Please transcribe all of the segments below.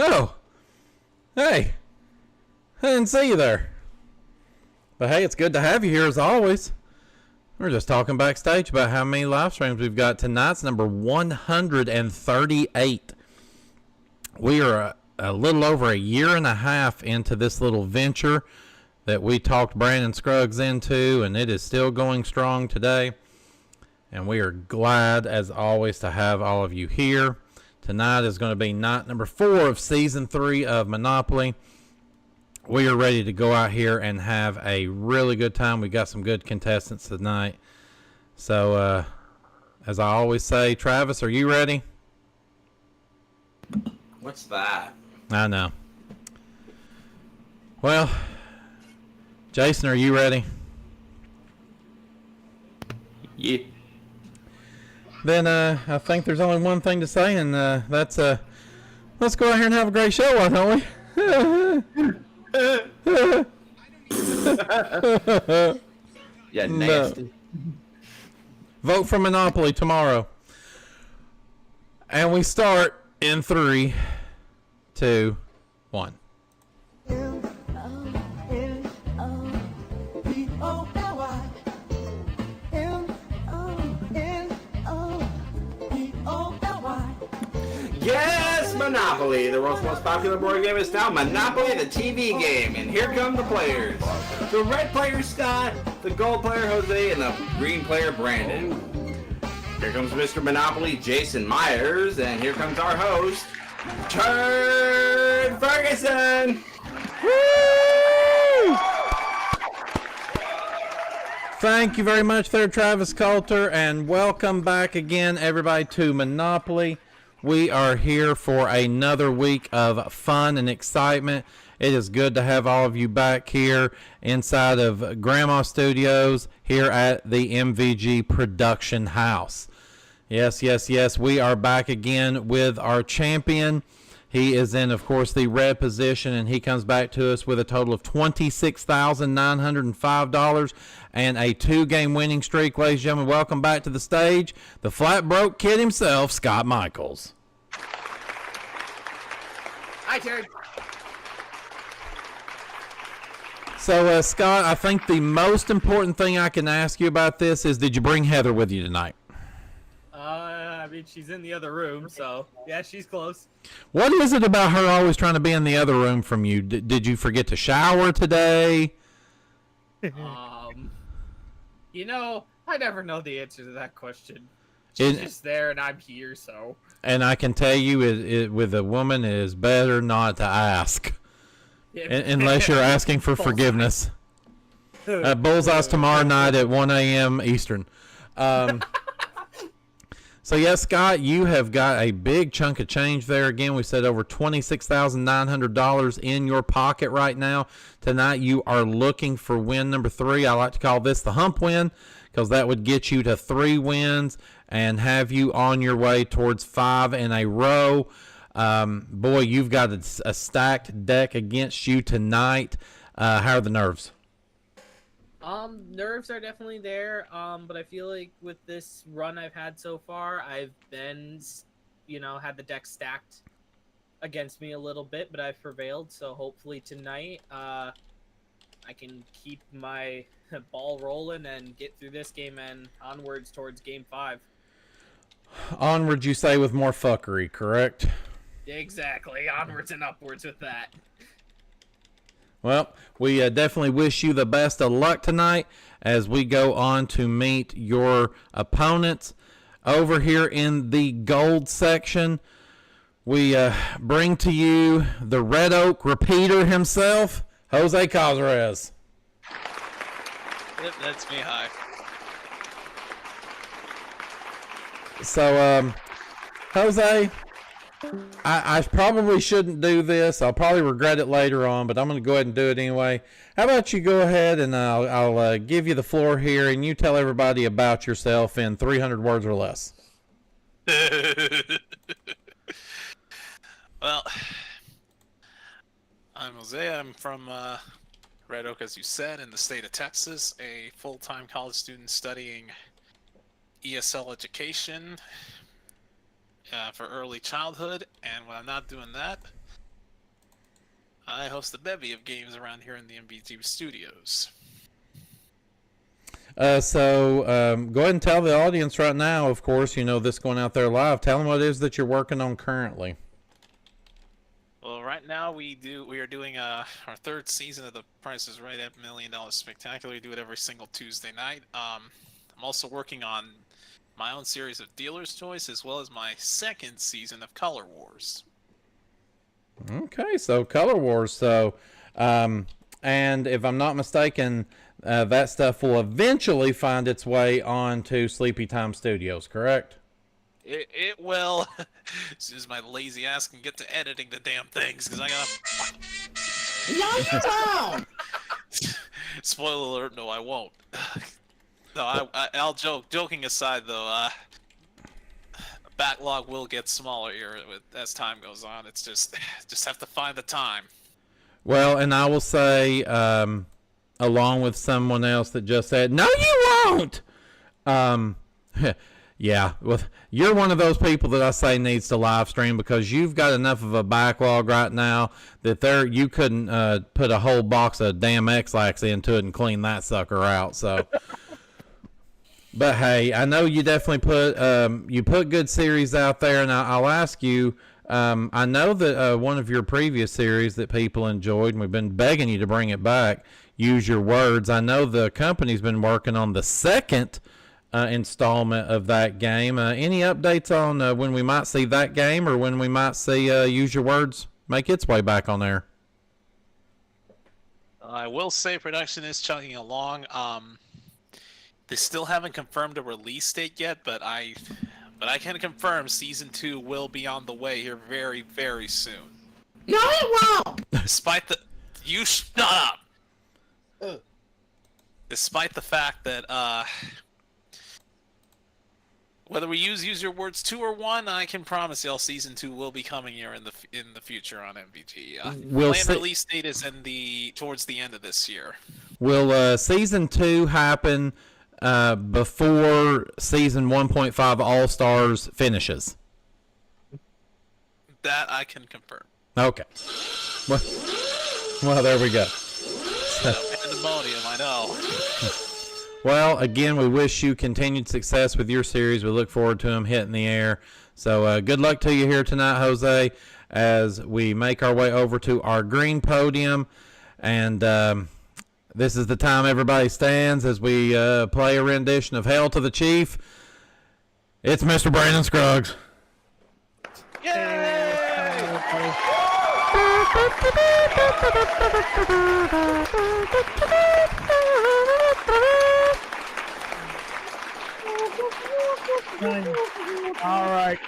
Oh! Hey! I didn't see you there. But hey, it's good to have you here as always. We're just talking backstage about how many live streams we've got. Tonight's number 138. We are a little over a year and a half into this little venture that we talked Brandon Scruggs into, and it is still going strong today. And we are glad, as always, to have all of you here. Tonight is going to be night number 4 of Season 3 of Monopoly. We are ready to go out here and have a really good time. We got some good contestants tonight. So, as I always say, Travis, are you ready? What's that? I know. Well, Jason, are you ready? Yeah. Then I think there's only one thing to say, and that's let's go out here and have a great show, why don't we? Yeah, nasty. No. Vote for Monopoly tomorrow. And we start in 3, 2, 1. Yes, Monopoly. The world's most popular board game is now Monopoly, the TV game. And here come the players. The red player, Scott. The gold player, Jose. And the green player, Brandon. Here comes Mr. Monopoly, Jason Myers. And here comes our host, Turd Ferguson. Woo! Thank you very much there, Travis Coulter. And welcome back again, everybody, to Monopoly. We are here for another week of fun and excitement. It is good to have all of you back here inside of Grandma Studios here at the MVG Production House. Yes, yes, yes, we are back again with our champion. He is in, of course, the red position, and he comes back to us with a total of $26,905 and a 2-game winning streak. Ladies and gentlemen, welcome back to the stage, the flat broke kid himself, Scott Michels. Hi, Terry. So, Scott, I think the most important thing I can ask you about this is, did you bring Heather with you tonight? I mean, she's in the other room, so yeah, she's close. What is it about her always trying to be in the other room from you? Did you forget to shower today? You know, I never know the answer to that question. She's just there, and I'm here, so. And I can tell you, with a woman, it is better not to ask, unless you're asking for forgiveness. Bullseye's tomorrow night at 1 a.m. Eastern. So, yes, Scott, you have got a big chunk of change there. Again, we said over $26,900 in your pocket right now. Tonight, you are looking for win number 3. I like to call this the hump win, because that would get you to 3 wins and have you on your way towards 5 in a row. Boy, you've got a stacked deck against you tonight. How are the nerves? Nerves are definitely there, but I feel like with this run I've had so far, I've been, had the deck stacked against me a little bit, but I've prevailed, so hopefully tonight, I can keep my ball rolling and get through this game and onwards towards Game 5. Onwards, you say, with more fuckery, correct? Exactly, onwards and upwards with that. Well, we definitely wish you the best of luck tonight as we go on to meet your opponents. Over here in the gold section, we bring to you the Red Oak repeater himself, Jose Cazarez. Yep, that's me. Hi. So, Jose, I probably shouldn't do this. I'll probably regret it later on, but I'm going to go ahead and do it anyway. How about you go ahead and I'll give you the floor here, and you tell everybody about yourself in 300 words or less. Well, I'm Jose. I'm from Red Oak, as you said, in the state of Texas, a full-time college student studying ESL education for early childhood, and when I'm not doing that, I host a bevy of games around here in the MVG studios. So go ahead and tell the audience right now, of course, this going out there live. Tell them what it is that you're working on currently. Well, right now we are doing our third season of The Price is Right at $1 Million Spectacular. We do it every single Tuesday night. I'm also working on my own series of Dealer's Choice as well as my second season of Color Wars. Okay, so Color Wars. So, and if I'm not mistaken, that stuff will eventually find its way onto Sleepy Time Studios, correct? It will, as soon as my lazy ass can get to editing the damn things, because I gotta. No, you won't! Spoiler alert, no, I won't. No, I'll joke. Joking aside, though, backlog will get smaller here as time goes on. It's just have to find the time. Well, and I will say, along with someone else that just said, "No, you won't." Yeah, well, you're one of those people that I say needs to live stream because you've got enough of a backlog right now that you couldn't put a whole box of damn X-Lax into it and clean that sucker out. So, but hey, I know you definitely put good series out there, and I'll ask you. I know that one of your previous series that people enjoyed, and we've been begging you to bring it back. Use Your Words. I know the company's been working on the second installment of that game. Any updates on when we might see that game or when we might see Use Your Words make its way back on there? I will say production is chugging along. They still haven't confirmed a release date yet, but I can confirm Season 2 will be on the way here very, very soon. No, it won't! Despite the... You shut up! Despite the fact that, whether we use Your Words 2 or 1, I can promise y'all Season 2 will be coming here in the future on MVG. Planned release date is towards the end of this year. Will Season 2 happen before Season 1.5 All-Stars finishes? That I can confirm. Okay. Well, there we go. Pandemonium, I know. Well, again, we wish you continued success with your series. We look forward to them hitting the air. So good luck to you here tonight, Jose, as we make our way over to our green podium. And this is the time everybody stands as we play a rendition of Hail to the Chief. It's Mr. Brandon Scruggs. Yay! All right,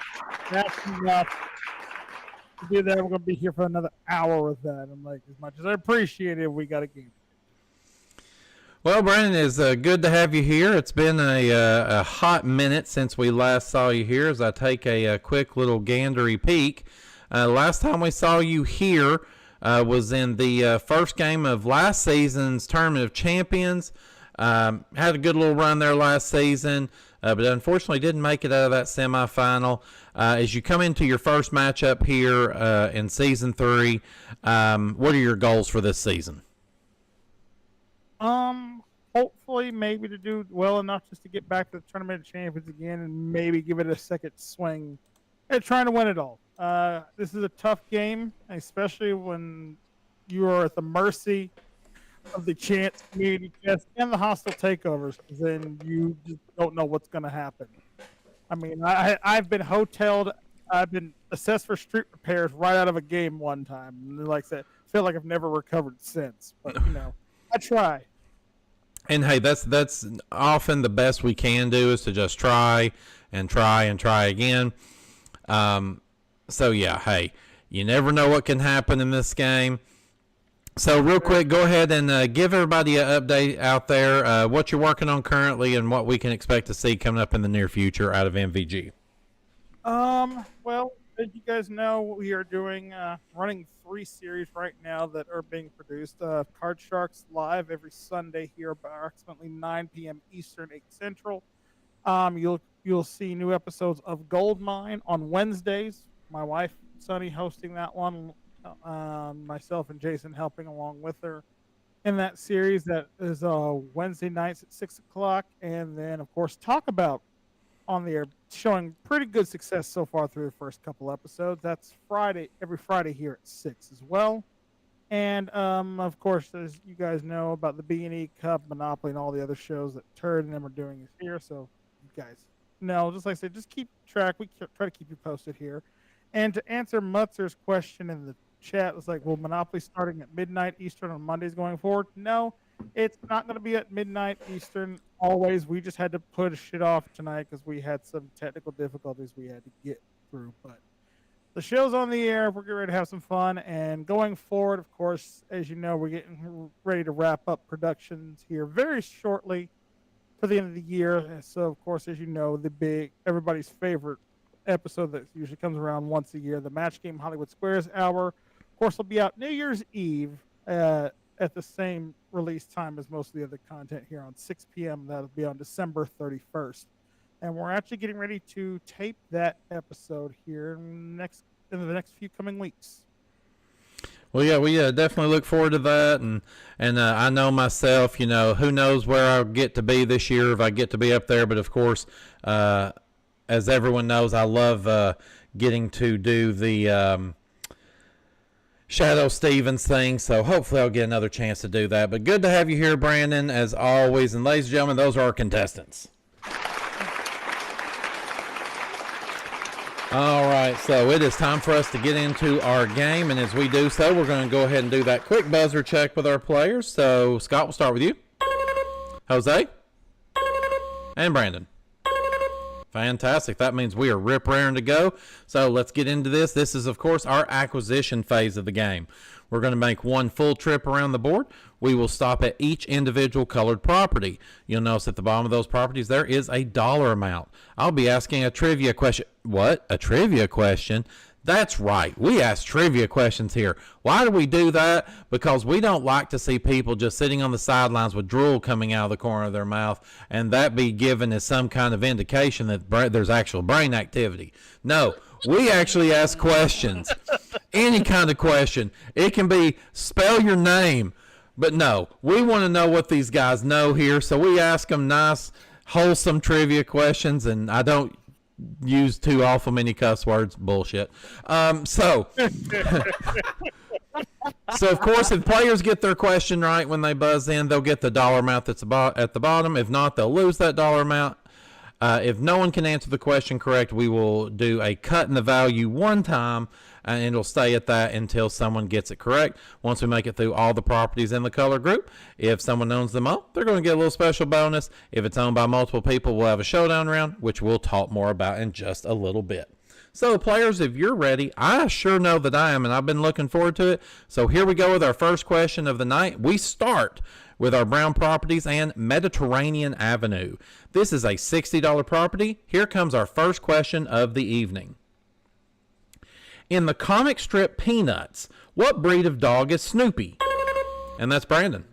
that's enough. To do that, we're going to be here for another hour with that. I'm like, as much as I appreciate it, we got a game. Well, Brandon, it's good to have you here. It's been a hot minute since we last saw you here as I take a quick little gandery peek. Last time we saw you here was in the first game of last season's Tournament of Champions. Had a good little run there last season, but unfortunately didn't make it out of that semifinal. As you come into your first matchup here in Season 3, what are your goals for this season? Hopefully maybe to do well enough just to get back to the Tournament of Champions again and maybe give it a second swing at trying to win it all. This is a tough game, especially when you are at the mercy of the chance community chest and the hostile takeovers, because then you just don't know what's going to happen. I mean, I've been hoteled, I've been assessed for street repairs right out of a game one time, and like I said, I feel like I've never recovered since. But I try. And hey, that's often the best we can do is to just try and try and try again. So yeah, hey, you never know what can happen in this game. So real quick, go ahead and give everybody an update out there, what you're working on currently and what we can expect to see coming up in the near future out of MVG. Well, as you guys know, we are doing running 3 series right now that are being produced. Card Sharks live every Sunday here by approximately 9 p.m. Eastern, 8 Central. You'll see new episodes of Gold Mine on Wednesdays. My wife Sunny hosting that one. Myself and Jason helping along with her in that series. That is Wednesday nights at 6 o'clock, and then of course Talk About on the air, showing pretty good success so far through the first couple episodes. That's every Friday here at 6 as well. And of course, as you guys know about the B&E Cup, Monopoly, and all the other shows that Turd and them are doing is here. So you guys know, just like I said, just keep track. We try to keep you posted here. And to answer Mutzer's question in the chat, it was like, will Monopoly starting at midnight Eastern on Mondays going forward? No, it's not going to be at midnight Eastern always. We just had to push it off tonight because we had some technical difficulties we had to get through. But the show's on the air. We're getting ready to have some fun. And going forward, of course, as you know, we're getting ready to wrap up productions here very shortly for the end of the year. And so, of course, as you know, everybody's favorite episode that usually comes around once a year, the Match Game Hollywood Squares Hour. Of course, will be out New Year's Eve at the same release time as most of the other content here on 6 p.m. That'll be on December 31st. And we're actually getting ready to tape that episode here in the next few coming weeks. Well, yeah, we definitely look forward to that, and I know myself, you know, who knows where I'll get to be this year if I get to be up there. But of course, as everyone knows, I love getting to do the Shadow Stevens thing, so hopefully I'll get another chance to do that. But good to have you here, Brandon, as always. And ladies and gentlemen, those are our contestants. All right, so it is time for us to get into our game, and as we do so, we're going to go ahead and do that quick buzzer check with our players. So, Scott, we'll start with you. Jose? And Brandon. Fantastic. That means we are rip-raring to go. So let's get into this. This is, of course, our acquisition phase of the game. We're going to make one full trip around the board. We will stop at each individual colored property. You'll notice at the bottom of those properties there is a dollar amount. I'll be asking a trivia question. What? A trivia question? That's right. We ask trivia questions here. Why do we do that? Because we don't like to see people just sitting on the sidelines with drool coming out of the corner of their mouth and that be given as some kind of indication that there's actual brain activity. No, we actually ask questions. Any kind of question. It can be spell your name. But no, we want to know what these guys know here. So we ask them nice, wholesome trivia questions, and I don't use too awful many cuss words. Bullshit. So of course, if players get their question right when they buzz in, they'll get the dollar amount that's at the bottom. If not, they'll lose that dollar amount. If no one can answer the question correct, we will do a cut in the value one time, and it'll stay at that until someone gets it correct. Once we make it through all the properties in the color group, if someone owns them all, they're going to get a little special bonus. If it's owned by multiple people, we'll have a showdown round, which we'll talk more about in just a little bit. So, players, if you're ready, I sure know that I am, and I've been looking forward to it. So here we go with our first question of the night. We start with our brown properties and Mediterranean Avenue. This is a $60 property. Here comes our first question of the evening. In the comic strip Peanuts, what breed of dog is Snoopy? And that's Brandon.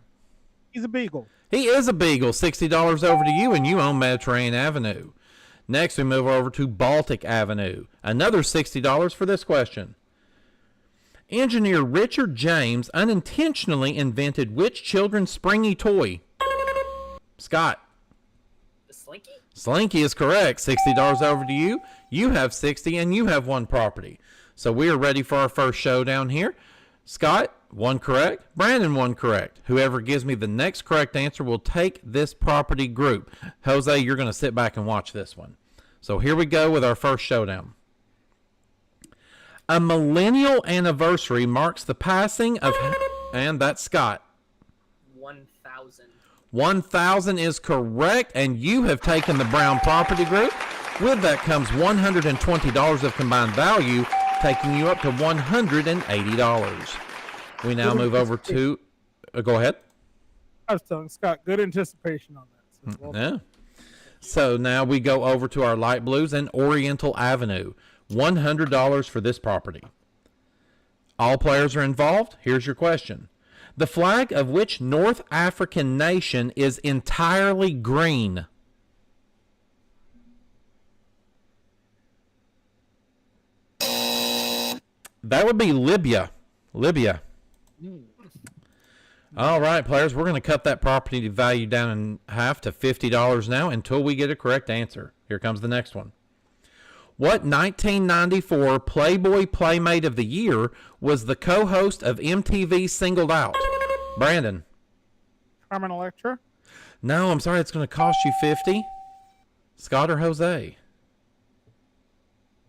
He's a beagle. He is a beagle. $60 over to you, and you own Mediterranean Avenue. Next, we move over to Baltic Avenue. Another $60 for this question. Engineer Richard James unintentionally invented which children's springy toy? Scott. The Slinky? Slinky is correct. $60 over to you. You have 60 and you have one property. So we are ready for our first showdown here. Scott, one correct. Brandon, one correct. Whoever gives me the next correct answer will take this property group. Jose, you're going to sit back and watch this one. So here we go with our first showdown. A millennial anniversary marks the passing of... And that's Scott. 1,000. 1,000 is correct, and you have taken the brown property group. With that comes $120 of combined value, taking you up to $180. We now move over to... go ahead. I was telling Scott, good anticipation on that. So Yeah. So now we go over to our light blues and Oriental Avenue. $100 for this property. All players are involved. Here's your question. The flag of which North African nation is entirely green? That would be Libya. Libya. All right, players, we're going to cut that property value down in half to $50 now until we get a correct answer. Here comes the next one. What 1994 Playboy Playmate of the Year was the co-host of MTV's Singled Out? Brandon. Carmen Electra. No, I'm sorry. It's going to cost you 50. Scott or Jose?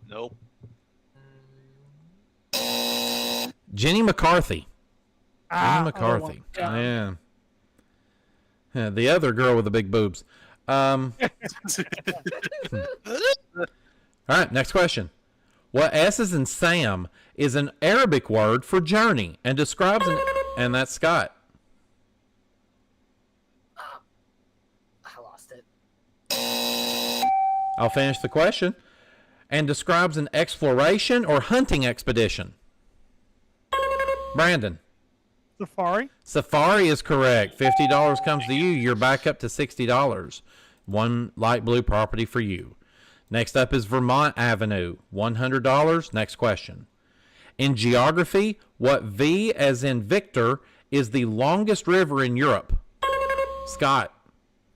Nope. Jenny McCarthy. Jenny Oh, McCarthy. yeah. Yeah, the other girl with the big boobs. All right, next question. What S's in Sam is an Arabic word for journey and describes an... And that's Scott. I lost it. I'll finish the question. And describes an exploration or hunting expedition. Brandon. Safari. Safari is correct. $50 comes to you. You're back up to $60. One light blue property for you. Next up is Vermont Avenue. $100. Next question. In geography, what V as in Victor is the longest river in Europe? Scott.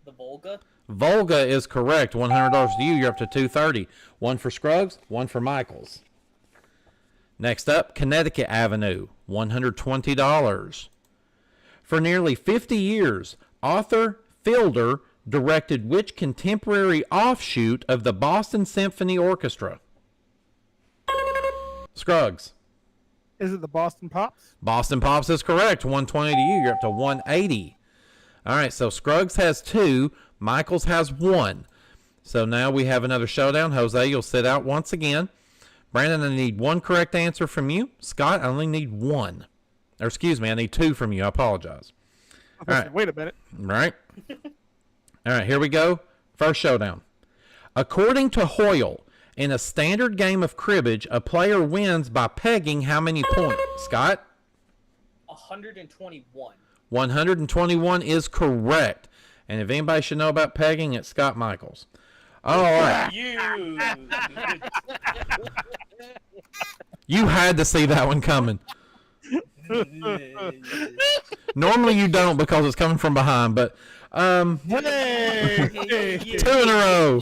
The Volga. Volga is correct. $100 to you. You're up to $230. One for Scruggs, one for Michels. Next up, Connecticut Avenue. $120. For nearly 50 years, Arthur Fielder directed which contemporary offshoot of the Boston Symphony Orchestra? Scruggs. Is it the Boston Pops? Boston Pops is correct. $120 to you. You're up to $180. All right, so Scruggs has 2. Michels has 1. So now we have another showdown. Jose, you'll sit out once again. Brandon, I need 1 correct answer from you. Scott, I only need 1. Or excuse me, I need 2 from you. I apologize. All right. Wait a minute. Right. All right, here we go. First showdown. According to Hoyle, in a standard game of cribbage, a player wins by pegging how many points? Scott? 121. 121 is correct. And if anybody should know about pegging, it's Scott Michels. All right. You had to see that one coming. Normally you don't because it's coming from behind, but Hey! 2 in a row.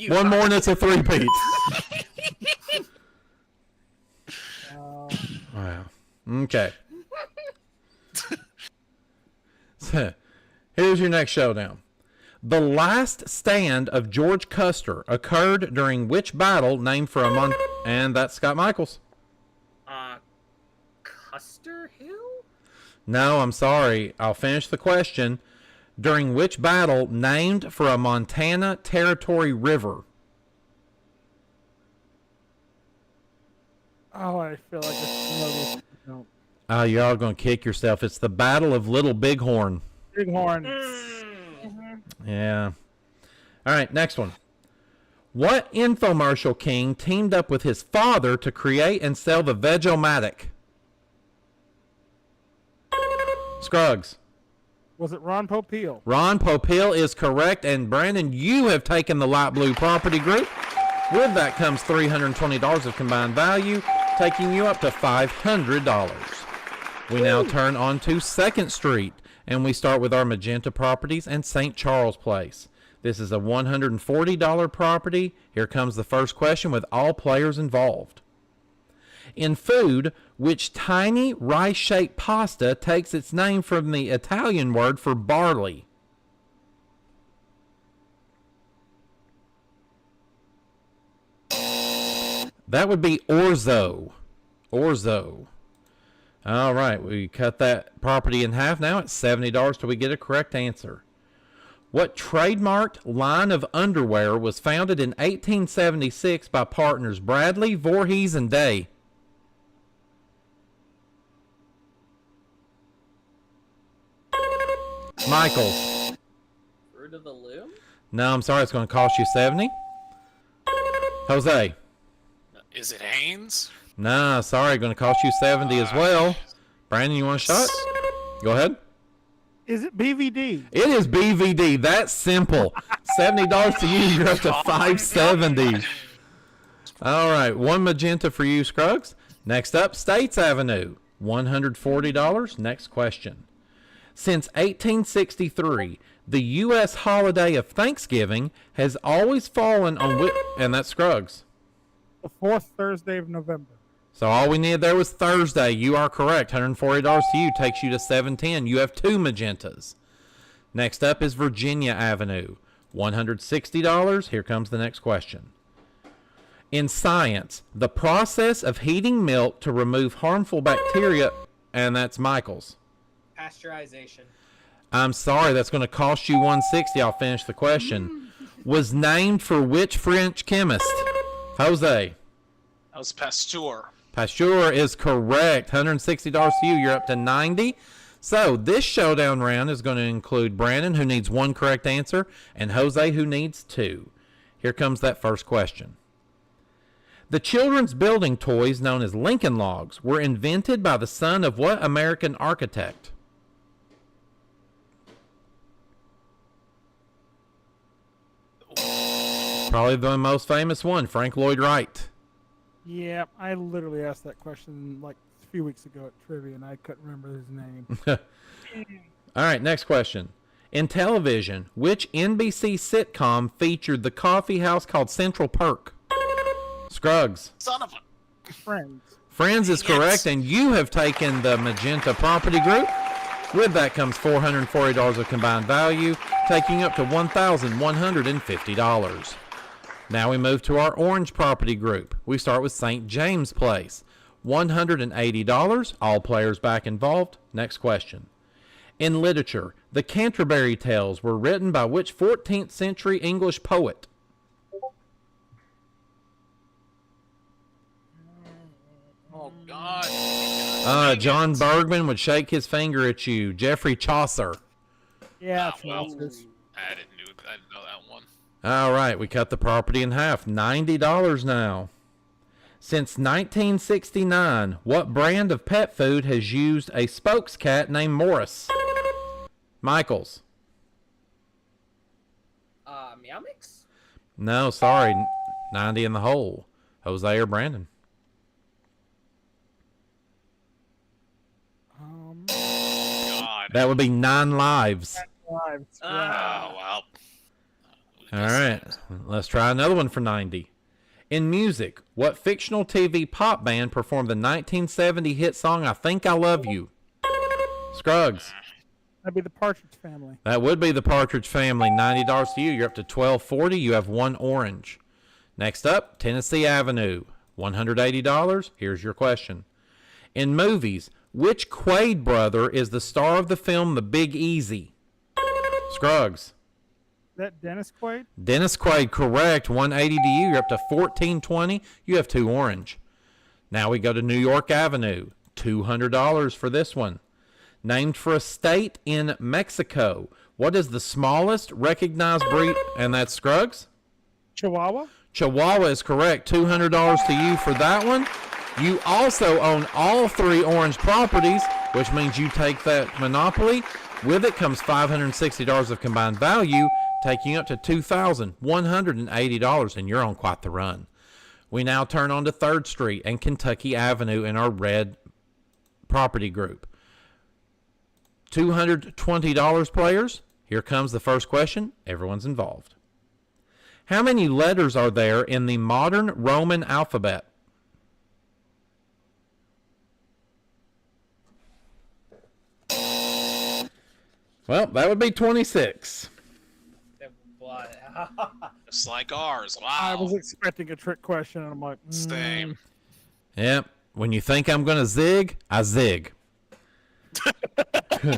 One more and it's a 3-peat. Wow. Okay. So, here's your next showdown. The last stand of George Custer occurred during which battle named for a month? And that's Scott Michels. Custer Hill? No, I'm sorry. I'll finish the question. During which battle named for a Montana Territory river? Oh, I feel like it's no. Oh, you're all going to kick yourself. It's the Battle of Little Bighorn. Bighorn. Yeah. All right, next one. What infomercial king teamed up with his father to create and sell the Veg-O-Matic? Scruggs. Was it Ron Popeil? Ron Popeil is correct. And Brandon, you have taken the light blue property group. With that comes $320 of combined value, taking you up to $500. We now turn on to 2nd Street, and we start with our Magenta properties and St. Charles Place. This is a $140 property. Here comes the first question with all players involved. In food, which tiny rice-shaped pasta takes its name from the Italian word for barley? That would be orzo. Orzo. All right, we cut that property in half now. It's $70 till we get a correct answer. What trademarked line of underwear was founded in 1876 by partners Bradley, Voorhees, and Day? Michels. Fruit of the Loom? No, I'm sorry. It's going to cost you 70. Jose. Is it Haynes? Nah, sorry. Going to cost you 70 as well. Brandon, you want a shot? Go ahead. Is it BVD? It is BVD. That's simple. $70 to you. You're up to $570. All right. 1 magenta for you, Scruggs. Next up, States Avenue. $140. Next question. Since 1863, The U.S. holiday of Thanksgiving has always fallen on and that's Scruggs. The fourth Thursday of November. So all we needed there was Thursday. You are correct. $140 to you takes you to 710. You have 2 magentas. Next up is Virginia Avenue. $160. Here comes the next question. In science, the process of heating milk to remove harmful bacteria, and that's Michels. Pasteurization. I'm sorry, that's going to cost you $160. I'll finish the question. Was named for which French chemist? Jose. That was Pasteur. Pasteur is correct. $160 to you. You're up to 90. So this showdown round is going to include Brandon, who needs 1 correct answer, and Jose, who needs 2. Here comes that first question. The children's building toys known as Lincoln Logs were invented by the son of what American architect? Probably the most famous one, Frank Lloyd Wright. Yeah, I literally asked that question like a few weeks ago at trivia, and I couldn't remember his name. All right, next question. In television, which NBC sitcom featured the coffee house called Central Perk? Scruggs. Son of a... Friends. Friends is correct, and you have taken the magenta property group. With that comes $440 of combined value, taking up to $1,150. Now we move to our orange property group. We start with St. James Place. $180, all players back involved. Next question. In literature, the Canterbury Tales were written by which 14th century English poet? Oh, God. John Bergman would shake his finger at you. Geoffrey Chaucer. Yeah, well, Chaucer's. I didn't know that one. All right, we cut the property in half. $90 now. Since 1969, what brand of pet food has used a spokes cat named Morris? Michels. Meow Mix? No, sorry. 90 in the hole. Jose or Brandon? God. That would be 9 lives. Lives. Oh, wow. All right, let's try another one for 90. In music, what fictional TV pop band performed the 1970 hit song I Think I Love You? Scruggs. That'd be the Partridge Family. That would be the Partridge Family. $90 to you. You're up to $12.40. You have 1 orange. Next up, Tennessee Avenue. $180. Here's your question. In movies, which Quaid brother is the star of the film The Big Easy? Scruggs. Is that Dennis Quaid? Dennis Quaid, correct. $180 to you. You're up to $14.20. You have 2 orange. Now we go to New York Avenue. $200 for this one. Named for a state in Mexico. What is the smallest recognized breed? And that's Scruggs? Chihuahua? Chihuahua is correct. $200 to you for that one. You also own all 3 orange properties, which means you take that monopoly. With it comes $560 of combined value, taking you up to $2,180, and you're on quite the run. We now turn on to 3rd Street and Kentucky Avenue in our red property group. $220 players. Here comes the first question. Everyone's involved. How many letters are there in the modern Roman alphabet? Well, that would be 26. Just like ours. Wow. I was expecting a trick question, and I'm like, Same. Yep. When you think I'm going to zig, I zig. All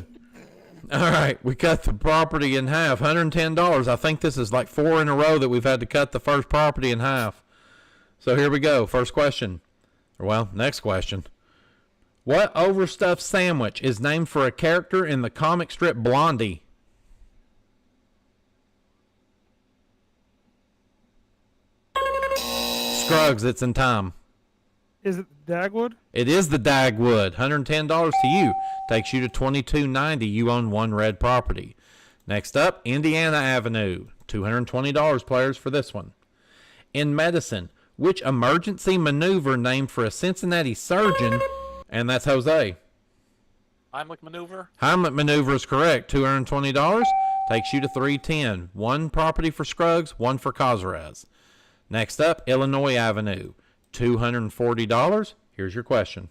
right. We cut the property in half. $110. I think this is like 4 in a row that we've had to cut the first property in half. So here we go. First question. Well, next question. What overstuffed sandwich is named for a character in the comic strip Blondie? Scruggs, it's in time. is it Dagwood? It is the Dagwood. $110 to you. Takes you to $22.90. You own 1 red property. Next up, Indiana Avenue. $220 players for this one. In medicine, which emergency maneuver named for a Cincinnati surgeon? And that's Jose. Heimlich maneuver? Heimlich maneuver is correct. $220. Takes you to 310. One property for Scruggs, one for Cazarez. Next up, Illinois Avenue. $240. Here's your question.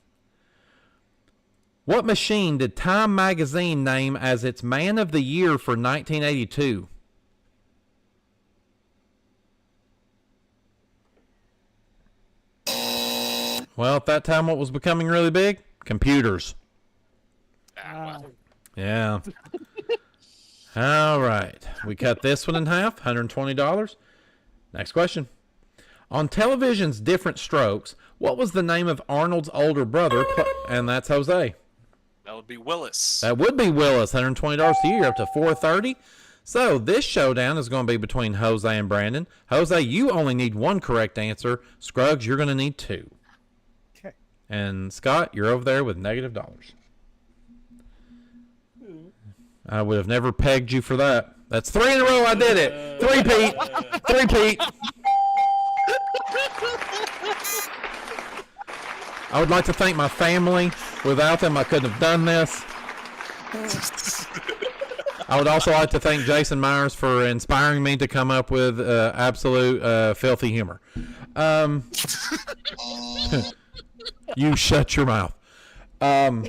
What machine did Time Magazine name as its Man of the Year for 1982? Well, at that time, what was becoming really big? Computers. Wow. Yeah. All right. We cut this one in half, $120. Next question. On television's Different Strokes, what was the name of Arnold's older brother? And that's Jose. That would be Willis. That would be Willis, $120 to you. You're up to $430. So this showdown is going to be between Jose and Brandon. Jose, you only need one correct answer. Scruggs, you're going to need two. Okay. And Scott, you're over there with negative dollars. I would have never pegged you for that. That's 3 in a row. I did it. 3-peat. 3-peat. I would like to thank my family. Without them, I couldn't have done this. I would also like to thank Jason Myers for inspiring me to come up with absolute filthy humor. You shut your mouth. All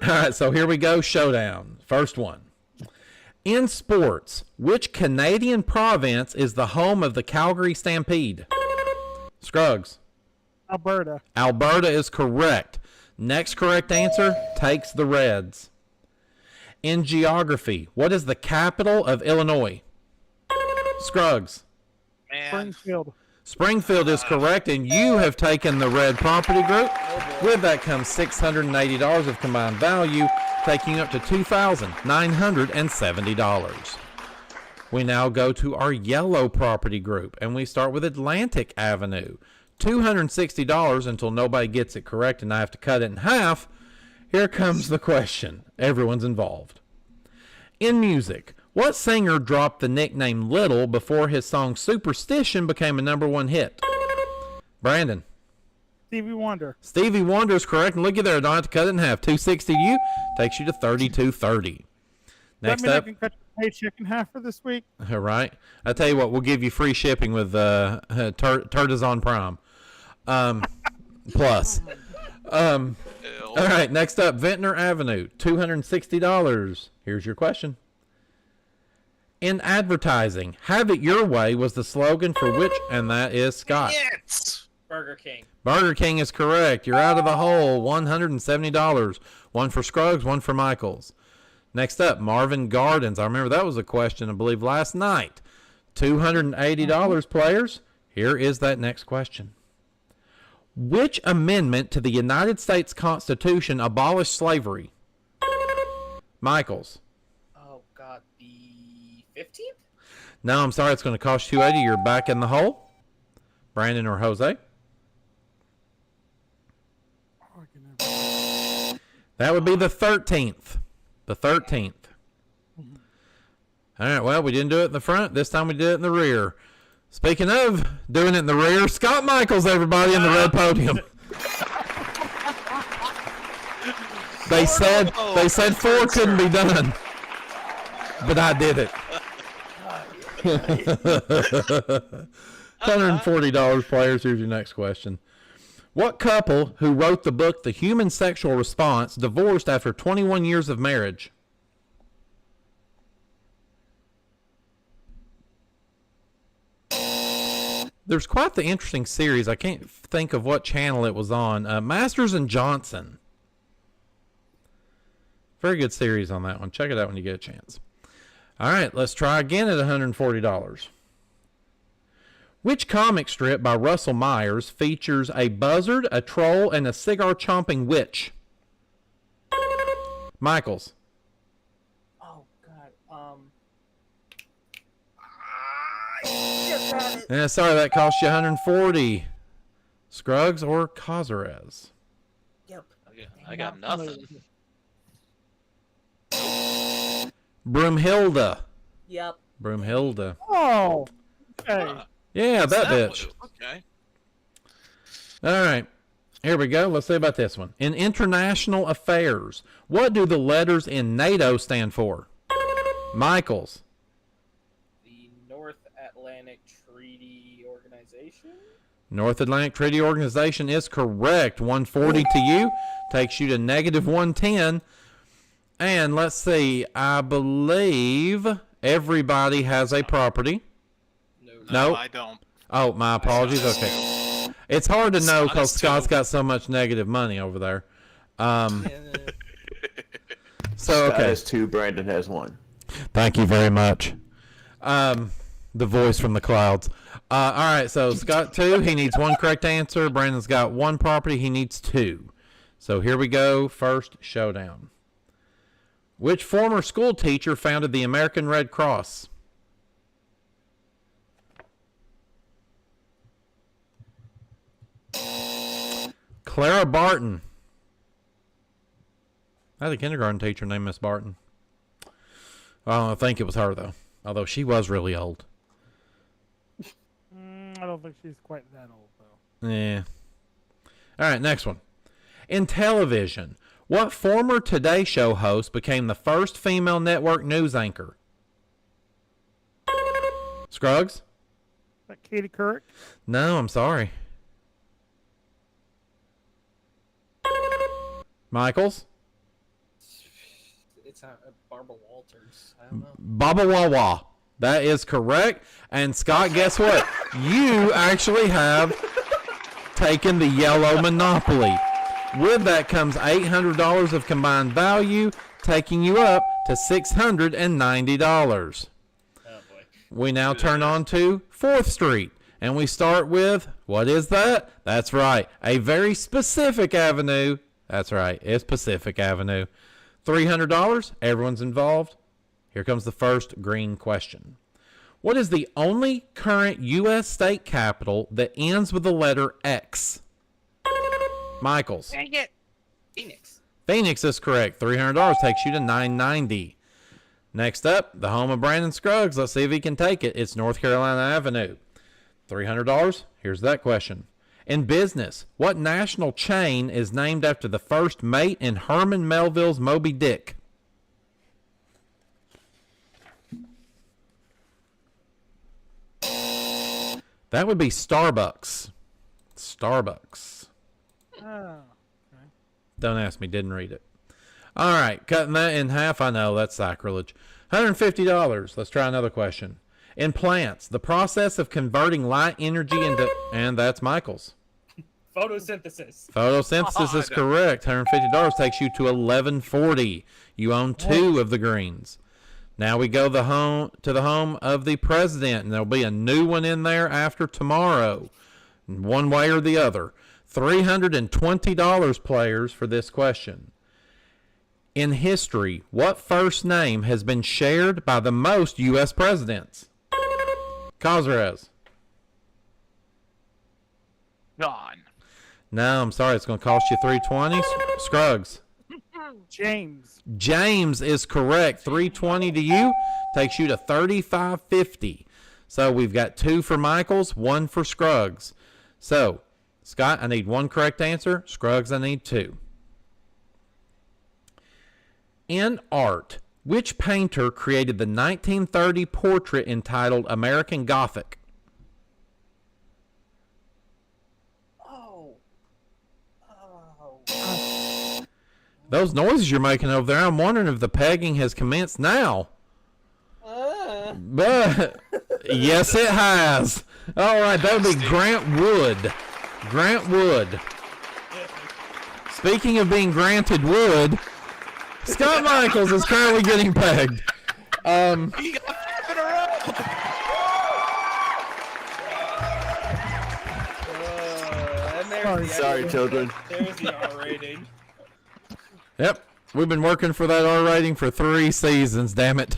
right, so here we go. Showdown. First one. In sports, which Canadian province is the home of the Calgary Stampede? Scruggs. Alberta. Alberta is correct. Next correct answer takes the Reds. In geography, what is the capital of Illinois? Scruggs. Man. Springfield. Springfield is correct, and you have taken the red property group. With that comes $680 of combined value, taking you up to $2,970. We now go to our yellow property group, and we start with Atlantic Avenue. $260 until nobody gets it correct and I have to cut it in half. Here comes the question. Everyone's involved. In music, what singer dropped the nickname Little before his song Superstition became a #1 hit? Brandon. Stevie Wonder. Stevie Wonder is correct. And looky there, I don't have to cut it in half. $260 to you takes you to $32.30. Next That mean up. I can cut your paycheck in half for this week? All right. I tell you what, we'll give you free shipping with Turtazon Prime. Plus. All right, next up, Ventnor Avenue, $260. Here's your question. In advertising, have it your way was the slogan for which, and that is Scott. Yes. Burger King. Burger King is correct. You're out of the hole, $170. One for Scruggs, one for Michels. Next up, Marvin Gardens. I remember that was a question, I believe, last night. $280, players. Here is that next question. Which amendment to the United States Constitution abolished slavery? Michels. Oh God, the 15th. No, I'm sorry. It's going to cost you $280. You're back in the hole. Brandon or Jose? That would be the 13th. The 13th. All right, well, we didn't do it in the front. This time we did it in the rear. Speaking of doing it in the rear, Scott Michels, everybody, in the red podium. They said 4 couldn't be done, but I did it. $140, players. Here's your next question. What couple who wrote the book The Human Sexual Response divorced after 21 years of marriage? There's quite the interesting series. I can't think of what channel it was on. Masters and Johnson. Very good series on that one. Check it out when you get a chance. All right, let's try again at $140. Which comic strip by Russell Myers features a buzzard, a troll, and a cigar-chomping witch? Michels. Oh God. Yeah, sorry, that cost you $140. Scruggs or Cazarez? Yep. I got nothing. Broomhilda. Yep. Broomhilda. Oh, okay. Yeah, that bitch. was- Okay. All right. Here we go. Let's see about this one. In international affairs, what do the letters in NATO stand for? Michels. The North Atlantic Treaty Organization. North Atlantic Treaty Organization is correct. 140 to you. Takes you to negative 110. And let's see. I believe everybody has a property. No, Nope. I don't. Oh, my apologies. Okay. It's hard to know because Scott's got so much negative money over there. So, Scott okay. has 2, Brandon has 1. Thank you very much. The voice from the clouds. All right, so Scott 2, he needs 1 correct answer. Brandon's got 1 property, he needs 2. So here we go, first showdown. Which former school teacher founded the American Red Cross? Clara Barton. I had a kindergarten teacher named Miss Barton. I don't think it was her, though. Although she was really old. I don't think she's quite that old, though. Yeah. All right, next one. In television, what former Today Show host became the first female network news anchor? Scruggs? Is that Katie Couric? No, I'm sorry. Michels? It's Barbara Walters. I don't know. Baba Wawa. That is correct. And Scott, guess what? You actually have taken the yellow Monopoly. With that comes $800 of combined value, taking you up to $690. Oh boy. We now turn on to 4th Street. And we start with, what is that? That's right, a very specific avenue. That's right, it's Pacific Avenue. $300, everyone's involved. Here comes the first green question. What is the only current U.S. state capital that ends with the letter X? Michels. Dang it. Phoenix. Phoenix is correct. $300 takes you to $990. Next up, the home of Brandon Scruggs. Let's see if he can take it. It's North Carolina Avenue. $300. Here's that question. In business, what national chain is named after the first mate in Herman Melville's Moby Dick? That would be Starbucks. Starbucks. Oh. Don't ask me, didn't read it. All right, cutting that in half. I know, that's sacrilege. $150. Let's try another question. In plants, the process of converting light energy into... And that's Michels. Photosynthesis. Photosynthesis is correct. $150 takes you to $1140. You own 2 of the greens. Now we go to the home of the president, and there'll be a new one in there after tomorrow, one way or the other. $320, players, for this question. In history, what first name has been shared by the most U.S. presidents? Cazarez. Gone. No, I'm sorry. It's going to cost you $320. Scruggs. James. James is correct. $320 to you. Takes you to $35.50. So we've got 2 for Michels, 1 for Scruggs. So, Scott, I need 1 correct answer. Scruggs, I need 2. In art, which painter created the 1930 portrait entitled American Gothic? Those noises you're making over there, I'm wondering if the pegging has commenced now. But, yes, it has. All right, that would be Grant Wood. Grant Wood. Speaking of being granted wood, Scott Michels is currently getting pegged. He got 5 in a row. And there's Sorry, children. There's the R rating. Yep, we've been working for that R rating for 3 seasons, damn it.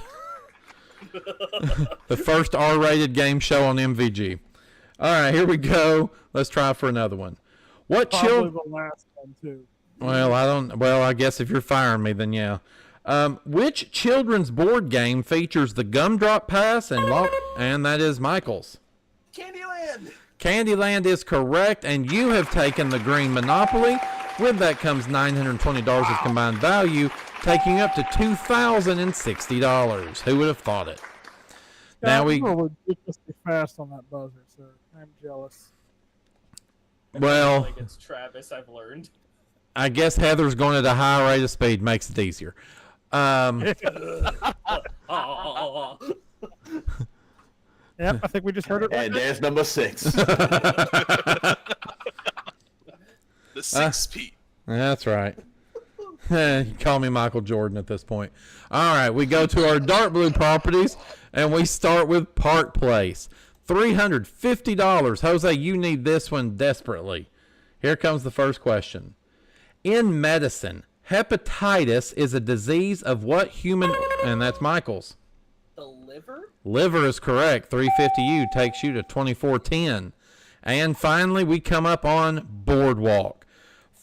The first R-rated game show on MVG. All right, here we go. Let's try for another one. What Probably children... the last one, too. Well, I guess if you're firing me, then yeah. Which children's board game features the gumdrop pass and that is Michels? Candyland. Candyland is correct, and you have taken the green Monopoly. With that comes $920 of combined value, taking you up to $2,060. Who would have thought it? Now we You were ridiculously fast on that buzzer, sir. I'm jealous. well, Like it's Travis, I've learned. I guess Heather's going at a high rate of speed makes it easier. Yep, I think we just heard it right And now. there's number 6. The 6 Pete. That's right. You call me Michael Jordan at this point. All right, we go to our dark blue properties, and we start with Park Place. $350. Jose, you need this one desperately. Here comes the first question. In medicine, hepatitis is a disease of what human... And that's Michael's. The liver? Liver is correct. 350U takes you to 2410. And finally, we come up on Boardwalk.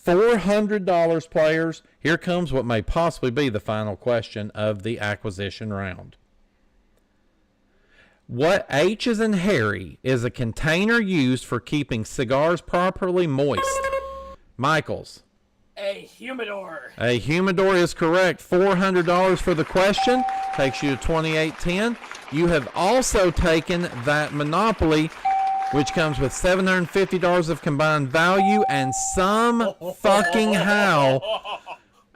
$400, players. Here comes what may possibly be the final question of the acquisition round. What H is in Harry is a container used for keeping cigars properly moist? Michael's. A humidor. A humidor is correct. $400 for the question. Takes you to 2810. You have also taken that Monopoly, which comes with $750 of combined value, and some fucking how,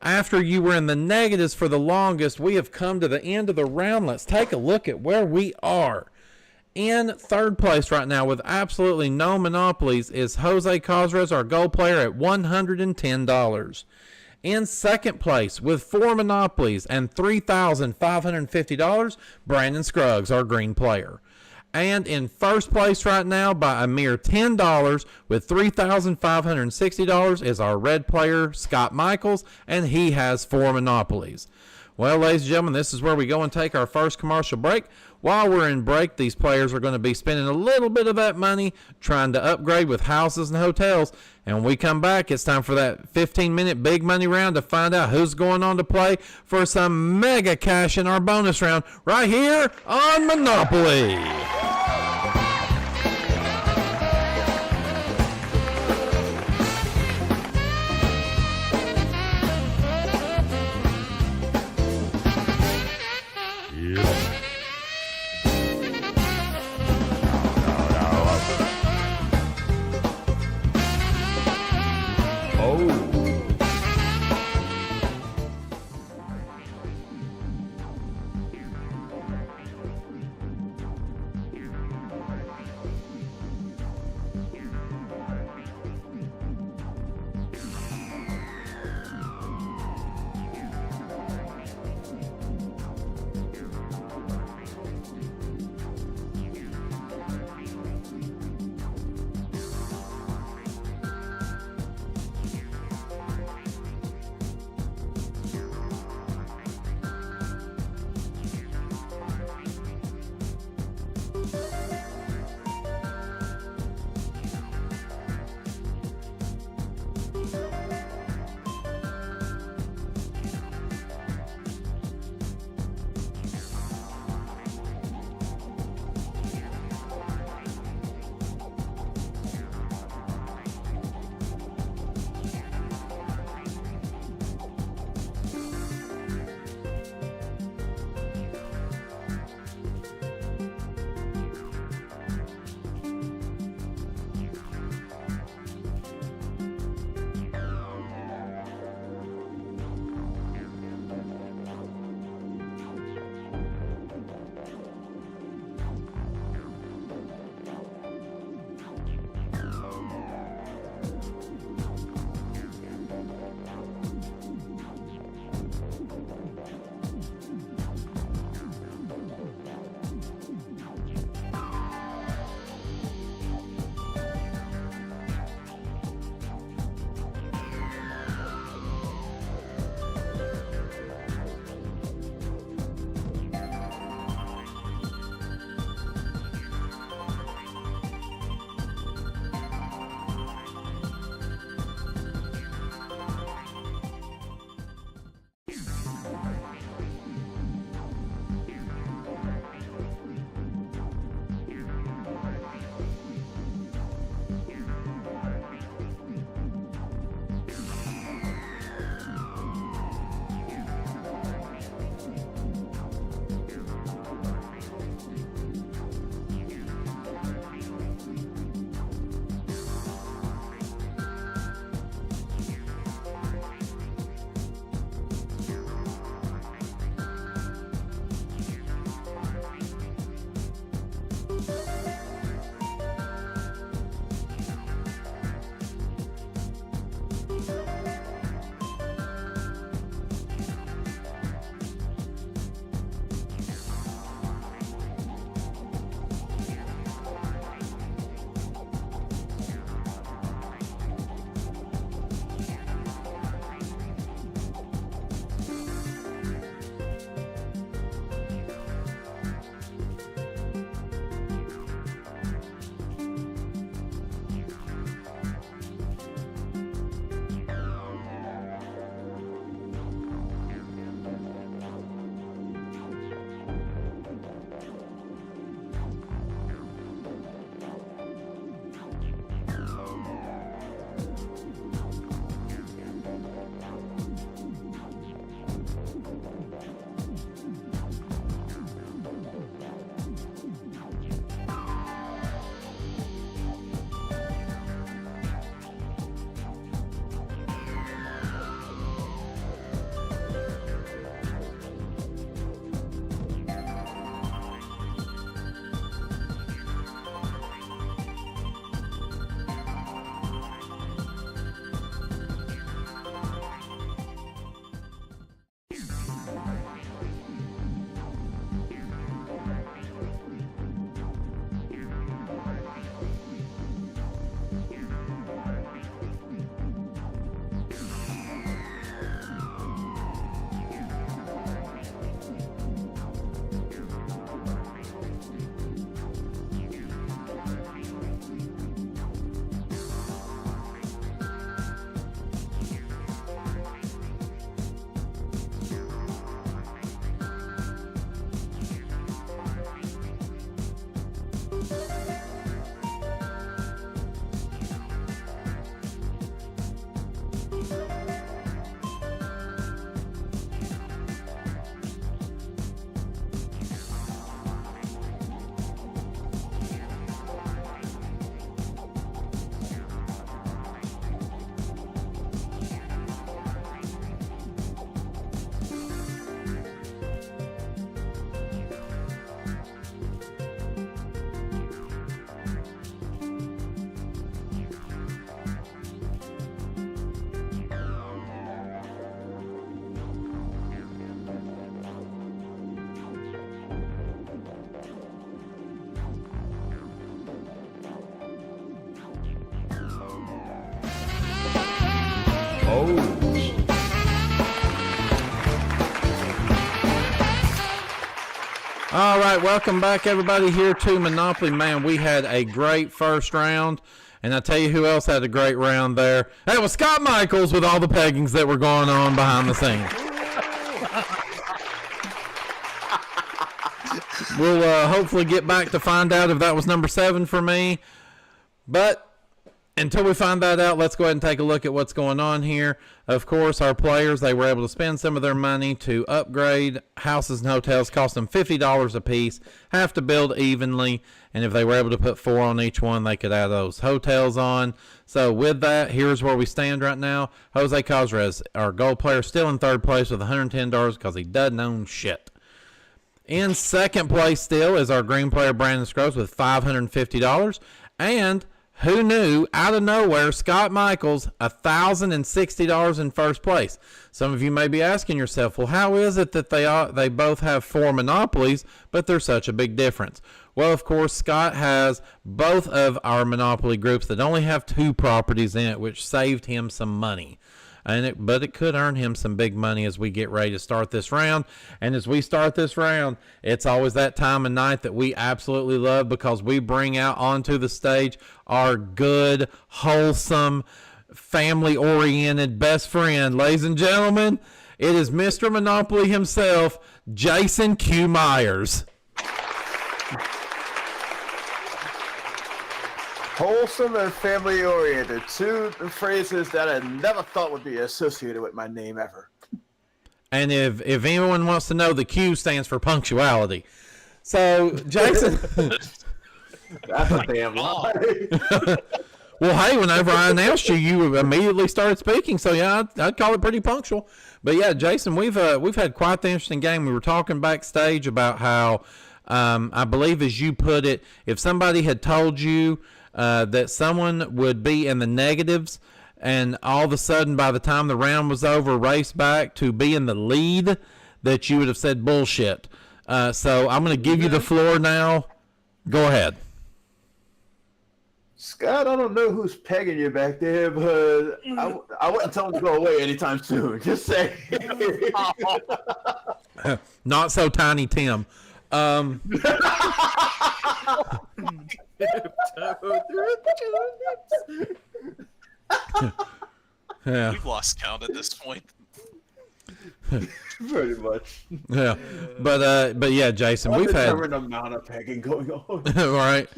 after you were in the negatives for the longest, we have come to the end of the round. Let's take a look at where we are. In third place right now with absolutely no monopolies is Jose Cazarez, our gold player, at $110. In second place with 4 monopolies and $3,550, Brandon Scruggs, our green player. And in first place right now by a mere $10 with $3,560 is our red player, Scott Michels, and he has 4 monopolies. Well, ladies and gentlemen, this is where we go and take our first commercial break. While we're in break, these players are going to be spending a little bit of that money trying to upgrade with houses and hotels. And when we come back, it's time for that 15-minute big money round to find out who's going on to play for some mega cash in our bonus round right here on Monopoly. All right, welcome back, everybody, here to Monopoly. Man, we had a great first round, and I tell you who else had a great round there. That was Scott Michels with all the peggings that were going on behind the scenes. We'll hopefully get back to find out if that was number 7 for me, but until we find that out, let's go ahead and take a look at what's going on here. Of course, our players, they were able to spend some of their money to upgrade houses and hotels, cost them $50 a piece, have to build evenly, and if they were able to put 4 on each one, they could add those hotels on. So with that, here's where we stand right now. Jose Cazarez, our gold player, still in third place with $110 because he doesn't own shit. In second place still is our green player, Brandon Scruggs, with $550, and who knew, out of nowhere, Scott Michels, $1,060 in first place. Some of you may be asking yourself, well, how is it that they both have 4 monopolies, but there's such a big difference? Well, of course, Scott has both of our monopoly groups that only have 2 properties in it, which saved him some money. But it could earn him some big money as we get ready to start this round. And as we start this round, it's always that time of night that we absolutely love because we bring out onto the stage our good, wholesome, family-oriented best friend. Ladies and gentlemen, it is Mr. Monopoly himself, Jason Q. Myers. Wholesome and family oriented. 2 phrases that I never thought would be associated with my name ever. And if anyone wants to know, the Q stands for punctuality. So, Jason. That's a damn lie. Well, hey, whenever I announced you, you immediately started speaking. So, yeah, I'd call it pretty punctual. But, yeah, Jason, we've had quite the interesting game. We were talking backstage about how, I believe as you put it, if somebody had told you that someone would be in the negatives and all of a sudden by the time the round was over race back to be in the lead, that you would have said bullshit. So I'm going to give you the floor now. Go ahead. Scott, I don't know who's pegging you back there, but I wouldn't tell him to go away anytime soon. Just say. Not so Tiny Tim. Yeah. We've lost count at this point. Pretty much. Yeah, but yeah, Jason, we've had an amount of pegging going on. right.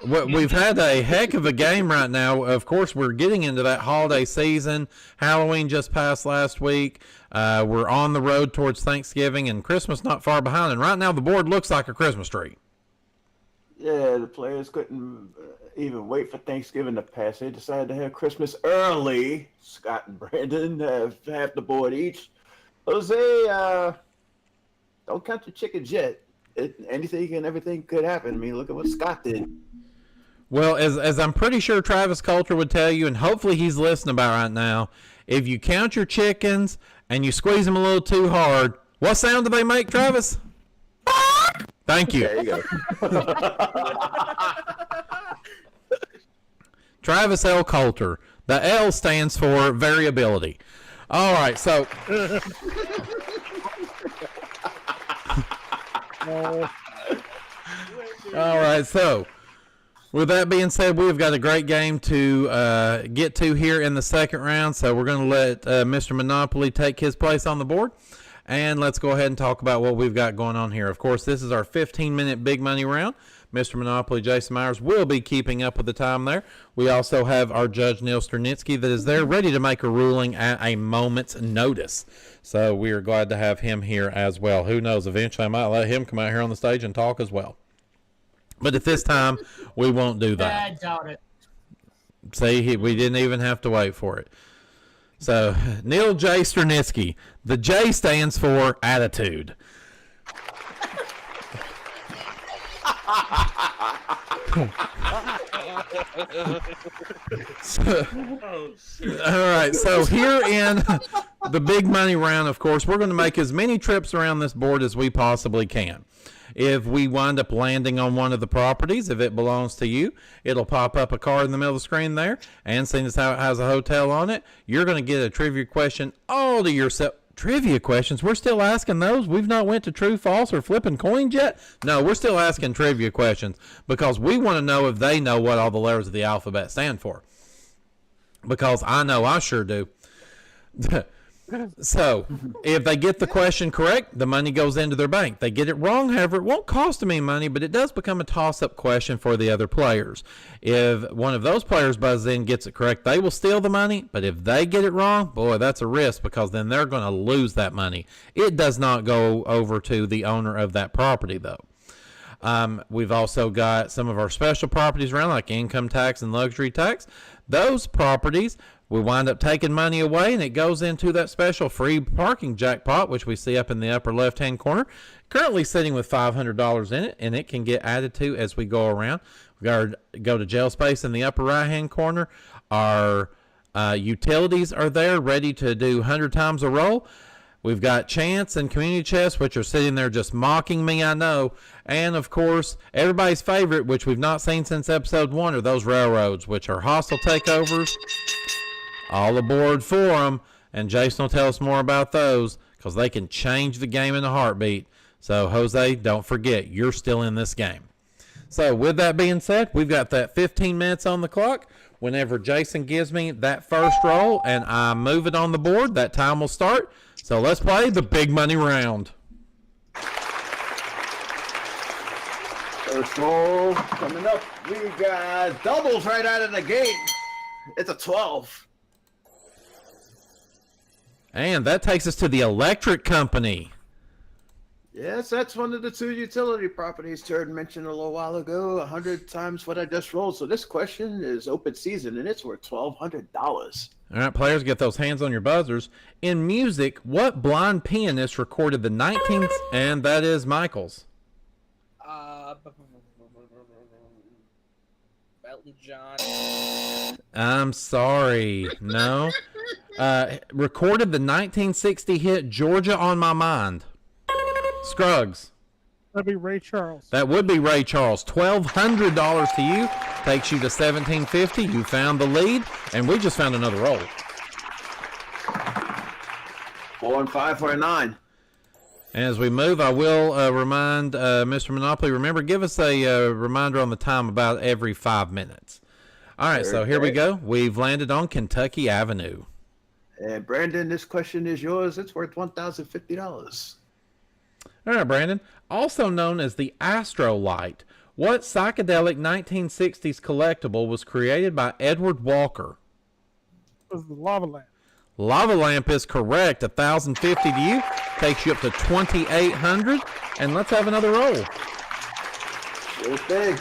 We've had a heck of a game right now. Of course, we're getting into that holiday season. Halloween just passed last week. We're on the road towards Thanksgiving, and Christmas not far behind. And right now, the board looks like a Christmas tree. Yeah, the players couldn't even wait for Thanksgiving to pass. They decided to have Christmas early. Scott and Brandon have half the board each. Jose, don't count your chickens yet. Anything and everything could happen. I mean, look at what Scott did. Well, as I'm pretty sure Travis Coulter would tell you, and hopefully he's listening about right now, if you count your chickens and you squeeze them a little too hard, what sound do they make, Travis? Thank you. There you go. Travis L. Coulter. The L stands for variability. All right, so. All right, so with that being said, we've got a great game to get to here in the second round. So we're going to let Mr. Monopoly take his place on the board. And let's go ahead and talk about what we've got going on here. Of course, this is our 15-minute big money round. Mr. Monopoly, Jason Myers, will be keeping up with the time there. We also have our judge, Neil Sternitsky, that is there ready to make a ruling at a moment's notice. So we are glad to have him here as well. Who knows, eventually I might let him come out here on the stage and talk as well. But at this time, we won't do that. I doubt it. See, we didn't even have to wait for it. So, Neil J. Sternitsky. The J stands for attitude. All right, so here in the big money round, of course, we're going to make as many trips around this board as we possibly can. If we wind up landing on one of the properties, if it belongs to you, it'll pop up a card in the middle of the screen there. And seeing as how it has a hotel on it, you're going to get a trivia question all to yourself. Trivia questions? We're still asking those? We've not went to true, false, or flipping coins yet? No, we're still asking trivia questions because we want to know if they know what all the letters of the alphabet stand for. Because I know I sure do. So, if they get the question correct, the money goes into their bank. They get it wrong, however, it won't cost them any money, but it does become a toss-up question for the other players. If one of those players buzzes in and gets it correct, they will steal the money, but if they get it wrong, boy, that's a risk because then they're going to lose that money. It does not go over to the owner of that property, though. We've also got some of our special properties around, like income tax and luxury tax. Those properties, we wind up taking money away, and it goes into that special free parking jackpot, which we see up in the upper left-hand corner. Currently sitting with $500 in it, and it can get added to as we go around. We got to go to jail space in the upper right-hand corner. Our utilities are there, ready to do 100 times a roll. We've got Chance and Community Chest, which are sitting there just mocking me, I know. And, of course, everybody's favorite, which we've not seen since episode 1, are those railroads, which are hostile takeovers. All aboard for them. And Jason will tell us more about those because they can change the game in a heartbeat. So, Jose, don't forget, you're still in this game. So, with that being said, we've got that 15 minutes on the clock. Whenever Jason gives me that first roll and I move it on the board, that time will start. So let's play the big money round. First roll coming up. We got doubles right out of the gate. It's a 12. And that takes us to the electric company. Yes, that's one of the 2 utility properties Jared mentioned a little while ago. 100 times what I just rolled. So this question is open season, and it's worth $1,200. All right, players, get those hands on your buzzers. In music, what blind pianist recorded the 19th? And that is Michels. Elton John. I'm sorry. No. Recorded the 1960 hit Georgia on My Mind. Scruggs. That'd be Ray Charles. That would be Ray Charles. $1,200 to you. Takes you to $1,750. You found the lead, and we just found another roll. 4 and 5 for a 9. As we move, I will remind Mr. Monopoly, remember, give us a reminder on the time about every 5 minutes. All right, so here we go. We've landed on Kentucky Avenue. And Brandon, this question is yours. It's worth $1,050. All right, Brandon. Also known as the Astro Light, what psychedelic 1960s collectible was created by Edward Walker? It was the lava lamp. Lava Lamp is correct. $1,050 to you. Takes you up to $2,800. And let's have another roll. Sure thing.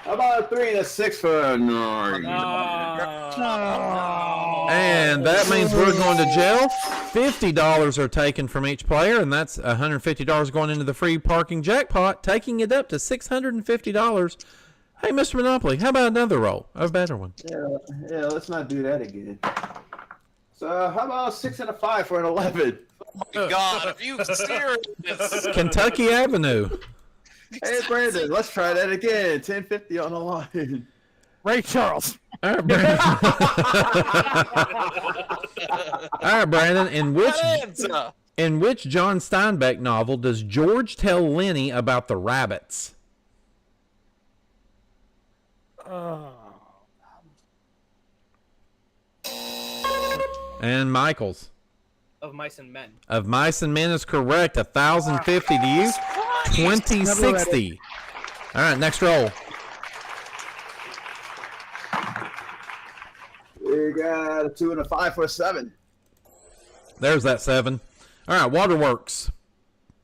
How about a 3 and a 6 for a 9? And that means we're going to jail. $50 are taken from each player, and that's $150 going into the free parking jackpot, taking it up to $650. Hey, Mr. Monopoly, how about another roll? A better one. Yeah, let's not do that again. So how about a 6 and a 5 for an 11? Oh my God, are you serious? Kentucky Avenue. Hey, Brandon, let's try that again. 1050 on the line. Ray Charles. All right, Brandon. All right, Brandon. In which John Steinbeck novel does George tell Lenny about the rabbits? And Michels. Of Mice and Men. Of Mice and Men is correct. $1,050 to you. $2,060. All right, next roll. We got a 2 and a 5 for a 7. There's that 7. All right, Waterworks.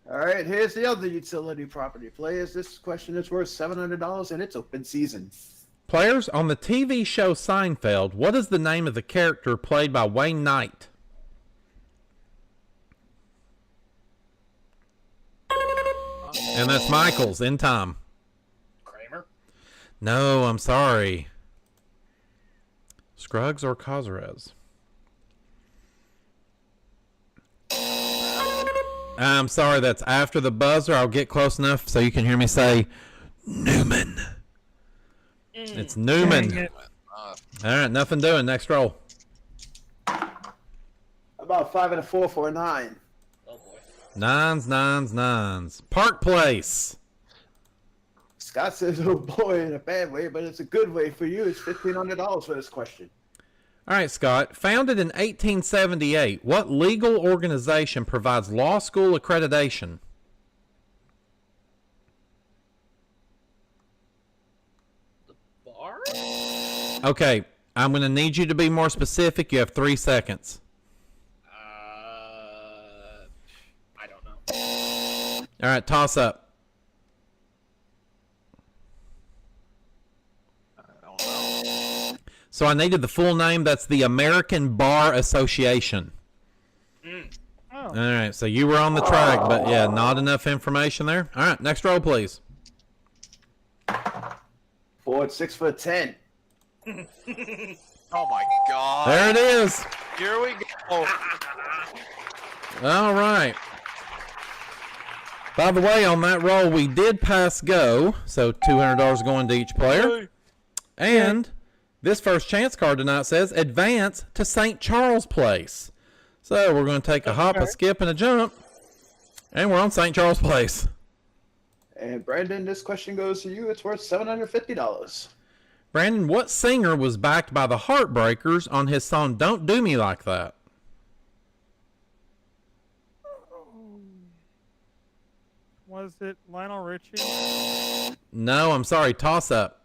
All right, here's the other utility property. Players, this question is worth $700, and it's open season. Players, on the TV show Seinfeld, what is the name of the character played by Wayne Knight? And that's Michels in time. Kramer. No, I'm sorry. Scruggs or Cazarez? I'm sorry, that's after the buzzer. I'll get close enough so you can hear me say Newman. It's Newman. All right, nothing doing. Next roll. About about 5 and a 4 for a 9? Oh boy. Nines. Park Place. Scott says, "Oh boy," in a bad way, but it's a good way for you. It's $1,500 for this question. All right, Scott. Founded in 1878, what legal organization provides law school accreditation? Bar? Okay, I'm going to need you to be more specific. You have 3 seconds. I don't know. All right, toss up. I don't know. So I needed the full name. That's the American Bar Association. Oh. All right, so you were on the track, but yeah, not enough information there. All right, next roll, please. 4 and 6 for a 10. Oh my god. There it is. Here we go. All right. By the way, on that roll, we did pass go, so $200 going to each player. And this first chance card tonight says advance to St. Charles Place. So we're going to take a hop, a skip, and a jump. And we're on St. Charles Place. And Brandon, this question goes to you. It's worth $750. Brandon, what singer was backed by the Heartbreakers on his song Don't Do Me Like That? Was it Lionel Richie? No, I'm sorry. Toss up.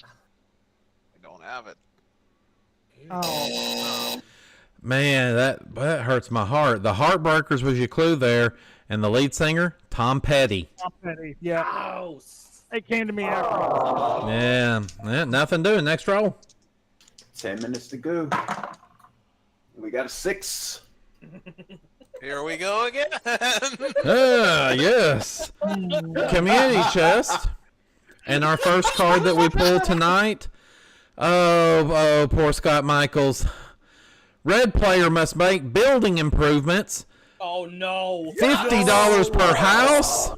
I don't have it. Oh. Man, that hurts my heart. The Heartbreakers was your clue there. And the lead singer, Tom Petty. Tom Petty. Yeah. Ow. It came to me after. Yeah, nothing doing. Next roll. 10 minutes to go. We got a 6. Here we go again. Yes. Community chest. And our first card that we pulled tonight. Oh, poor Scott Michels. Red player must make building improvements. Oh no. $50 per house.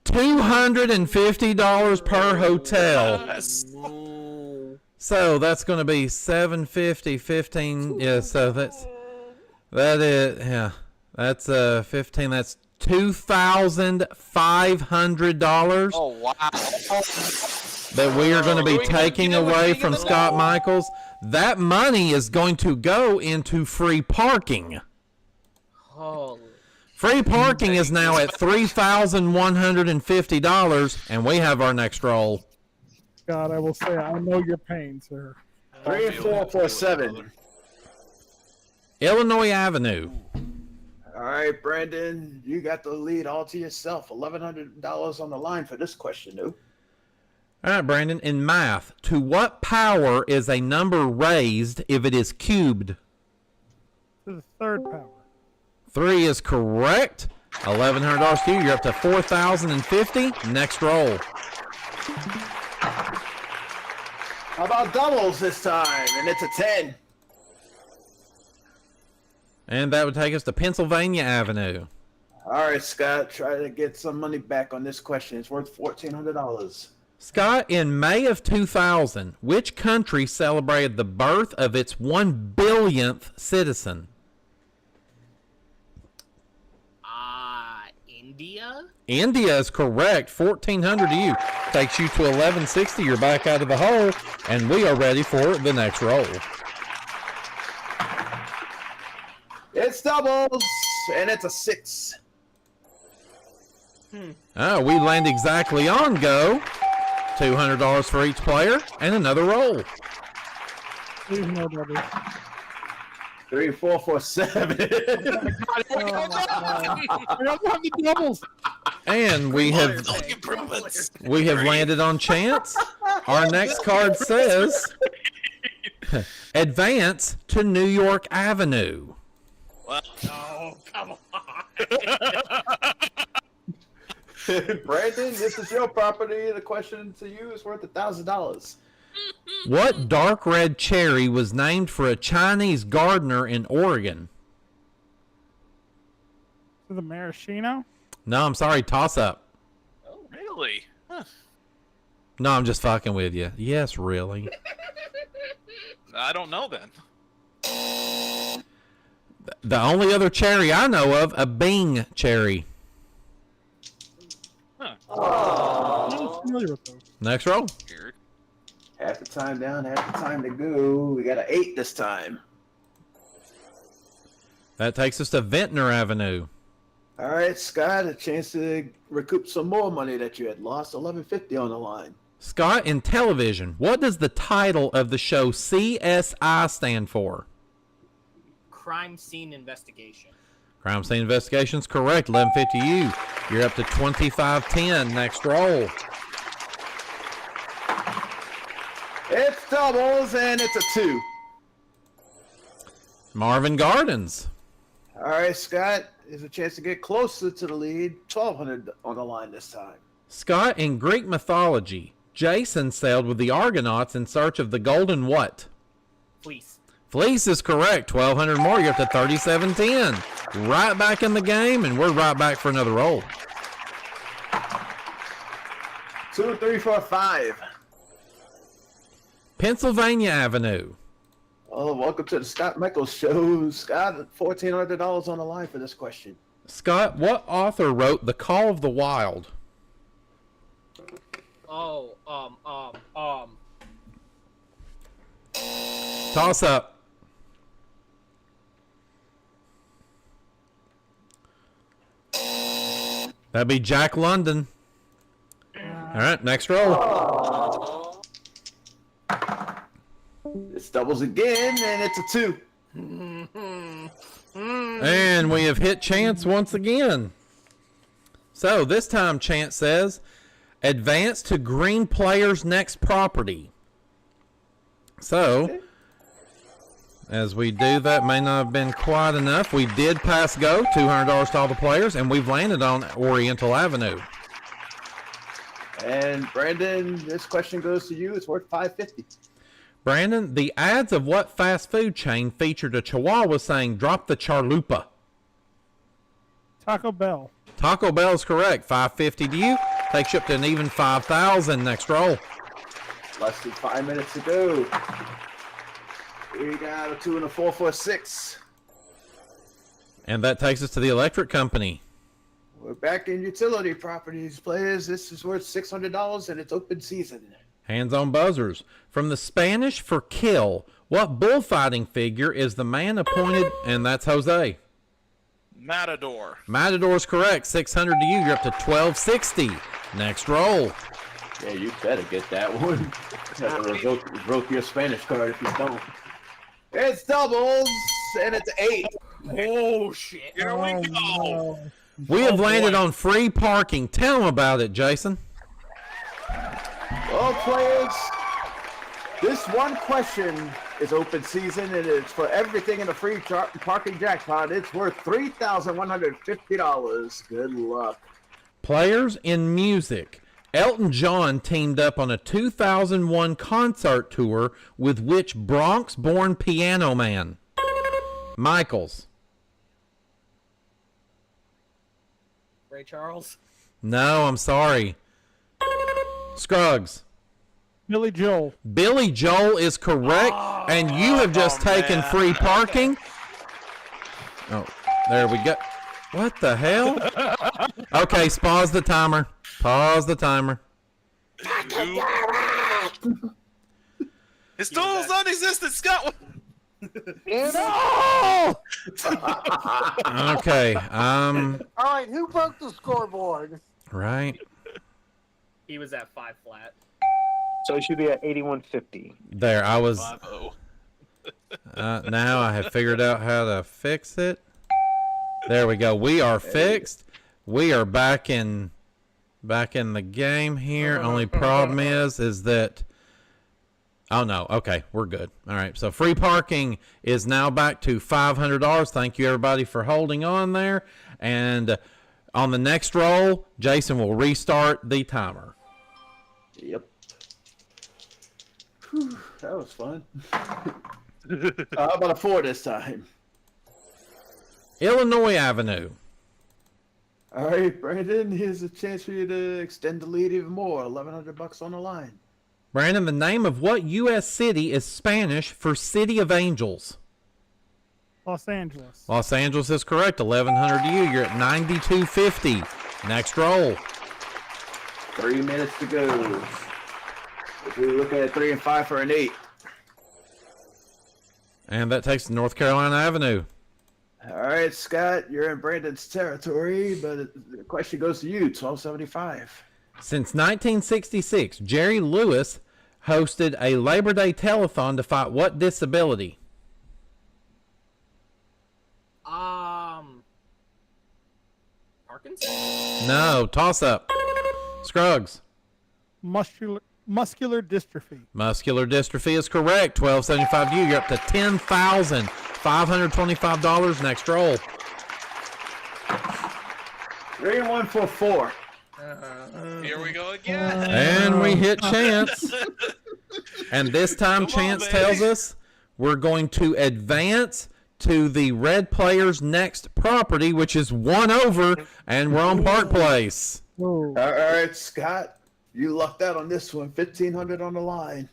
$250 per hotel. No. So that's going to be $750, 15. Yeah, so that's 15. That's $2,500 Oh wow. that we are going to be Are we gonna taking get it? away We're from gonna Scott go? Michels. That money is going to go into free parking. Holy. Free parking is now at $3,150, and we have our next roll. God, I will say, I know your pain, sir. 3 and 4 for a 7. Illinois Avenue. All right, Brandon, you got the lead all to yourself. $1,100 on the line for this question, dude. All right, Brandon. In math, to what power is a number raised if it is cubed? To the third power. 3 is correct. $1,100 to you. You're up to $4,050. Next roll. How about doubles this time? And it's a 10. And that would take us to Pennsylvania Avenue. All right, Scott, try to get some money back on this question. It's worth $1,400. Scott, in May of 2000, which country celebrated the birth of its 1 billionth citizen? India? India is correct. $1,400 to you. Takes you to $1,160. You're back out of the hole, and we are ready for the next roll. It's doubles, and it's a 6. Oh, we land exactly on go. $200 for each player, and another roll. Please no double. 3 and 4 for a 7. I don't have the doubles. And we have landed on chance. Our next card says advance to New York Avenue. Oh, come on. Brandon, this is your property. The question to you is worth $1,000. What dark red cherry was named for a Chinese gardener in Oregon? To the maraschino. No, I'm sorry. Toss up. Oh, really? Huh. No, I'm just fucking with you. Yes, really. I don't know then. The only other cherry I know of, a Bing cherry. I'm not familiar with those. Next roll. Weird. Half the time down, half the time to go. We got an 8 this time. That takes us to Ventnor Avenue. All right, Scott, a chance to recoup some more money that you had lost. $11.50 on the line. Scott, in television, what does the title of the show CSI stand for? Crime scene investigation. Crime Scene Investigation's correct. 1150 you. You're up to 2510. Next roll. It's doubles, and it's a 2. Marvin Gardens. All right, Scott, there's a chance to get closer to the lead. $1,200 on the line this time. Scott, in Greek mythology, Jason sailed with the Argonauts in search of the golden what? Fleece. Fleece is correct. 1,200 more. You're up to 3710. Right back in the game, and we're right back for another roll. 2, 3, 4, 5. Pennsylvania Avenue. Oh, welcome to the Scott Michels show. Scott, $1,400 on the line for this question. Scott, what author wrote The Call of the Wild? Oh, Toss up. That'd be Jack London. All right, next roll. It's doubles again, and it's a 2. And we have hit Chance once again. So this time Chance says, advance to green player's next property. So, as we do that, may not have been quite enough. We did pass go, $200 to all the players, and we've landed on Oriental Avenue. And Brandon, this question goes to you. It's worth $5.50. Brandon, the ads of what fast food chain featured a chihuahua saying, drop the chalupa? Taco Bell. Taco Bell is correct. $5.50 to you. Takes you up to an even 5,000. Next roll. Less than 5 minutes to go. We got a 2 and a 4 for a 6. And that takes us to the electric company. We're back in utility properties, players. This is worth $600, and it's open season. Hands on buzzers. From the Spanish for kill, what bullfighting figure is the man appointed? And that's Jose. Matador. Matador's correct. 600 to you. You're up to 1260. Next roll. Yeah, you better get that one. You have to revoke your Spanish card if you don't. It's doubles, and it's 8. oh shit. Here we go. No. We have landed on free parking. Tell them about it, Jason. Well, players, this one question is open season, and it's for everything in the free parking jackpot. It's worth $3,150. Good luck. Players in music. Elton John teamed up on a 2001 concert tour with which Bronx-born piano man? Michels. Ray Charles. No, I'm sorry. Scruggs. Billy Joel. Billy Joel is correct, and you have just taken free parking. Oh, there we go. What the hell? Okay, pause the timer. Pause the timer. His total's non-existent, Scott. No! Okay, All right, who broke the scoreboard? right He was at 5 flat. So it should be at 8150. there. I was. 5-0. Now I have figured out how to fix it. There we go. We are fixed. We are back in the game here. Only problem is that. Oh no. Okay, we're good. All right. So free parking is now back to $500. Thank you everybody for holding on there. And on the next roll, Jason will restart the timer. Yep. Whew, that was fun. How about a 4 this time? Illinois Avenue. All right, Brandon, here's a chance for you to extend the lead even more. $1,100 on the line. Brandon, the name of what U.S. city is Spanish for City of Angels? Los Angeles. Los Angeles is correct. 1,100 to you. You're at 9,250. Next roll. 3 minutes to go. If we look at 3 and 5 for an 8. And that takes to North Carolina Avenue. All right, Scott, you're in Brandon's territory, but the question goes to you. 1275. Since 1966, Jerry Lewis hosted a Labor Day telethon to fight what disability? Parkinson's? No, toss up. Scruggs. Muscular dystrophy. Muscular dystrophy is correct. 1275 to you. You're up to $10,525. Next roll. 3 and 1 for 4. Here we go again. And we hit Chance. And this time Come on, Chance baby. tells us we're going to advance to the red player's next property, which is one over, and we're on Park Place. Whoa. All right, Scott, you lucked out on this one. 1,500 on the line.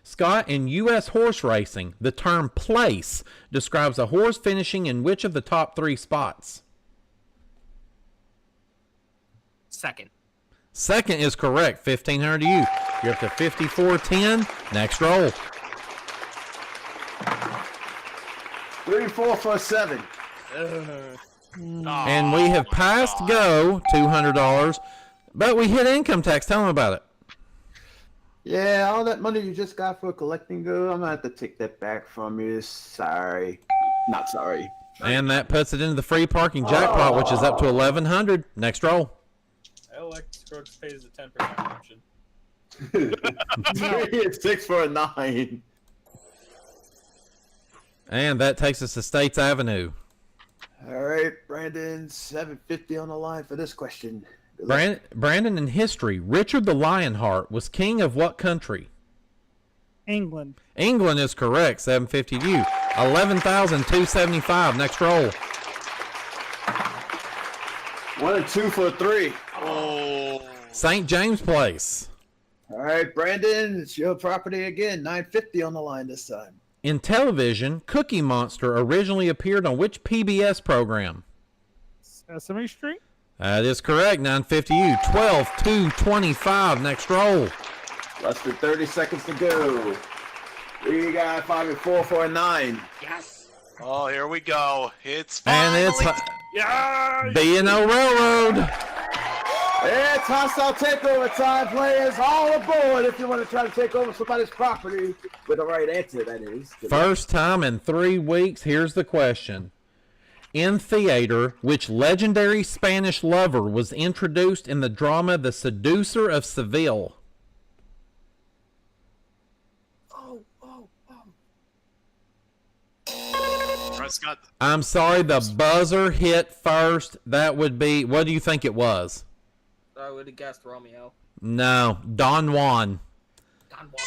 Scott, in U.S. horse racing, the term place describes a horse finishing in which of the top 3 spots? Second. Second is correct. 1,500 to you. You're up to 54.10. Next roll. 3 and 4 for 7. And we have passed go, $200, but we hit income tax. Tell them about it. Yeah, all that money you just got for collecting go, I'm going to have to take that back from you. Sorry. Not sorry. And that puts it into the free parking jackpot, which is up to 1,100. Next roll. I like Scruggs pays the 10% option. 3 and 6 for a 9. And that takes us to States Avenue. All right, Brandon, 750 on the line for this question. Good luck. Brandon, in history, Richard the Lionheart was king of what country? England. England is correct. 750 to you. 11,275. Next roll. 1 and 2 for a 3. Oh. St. James Place. All right, Brandon, it's your property again. 950 on the line this time. In television, Cookie Monster originally appeared on which PBS program? Sesame Street. That is correct. 950 you. 12,225. Next roll. Less than 30 seconds to go. We got 5 and 4 for a 9. Oh, here we go. It's And it's yeah. B&O Railroad. It's hostile takeover time, players. All aboard if you want to try to take over somebody's property with the right answer, that is. First time in 3 weeks. Here's the question. In theater, which legendary Spanish lover was introduced in the drama The Seducer of Seville? Scott. I'm sorry, the buzzer hit first. That would be, what do you think it was? I would have guessed Romeo. No, Don Juan. Don Juan.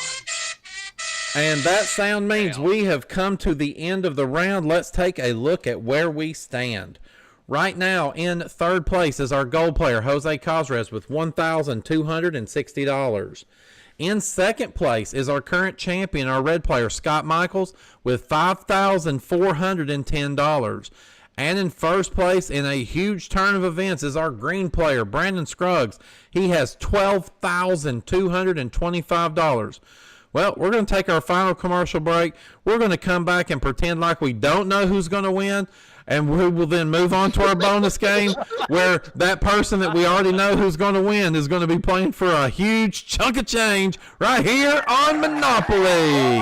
And that sound means we have come to the end of the round. Let's take a look at where we stand. Right now, in third place is our gold player, Jose Cazarez, with $1,260. In second place is our current champion, our red player, Scott Michels, with $5,410. And in first place, in a huge turn of events, is our green player, Brandon Scruggs. He has $12,225. Well, we're going to take our final commercial break. We're going to come back and pretend like we don't know who's going to win. And we will then move on to our bonus game where that person that we already know who's going to win is going to be playing for a huge chunk of change right here on Monopoly.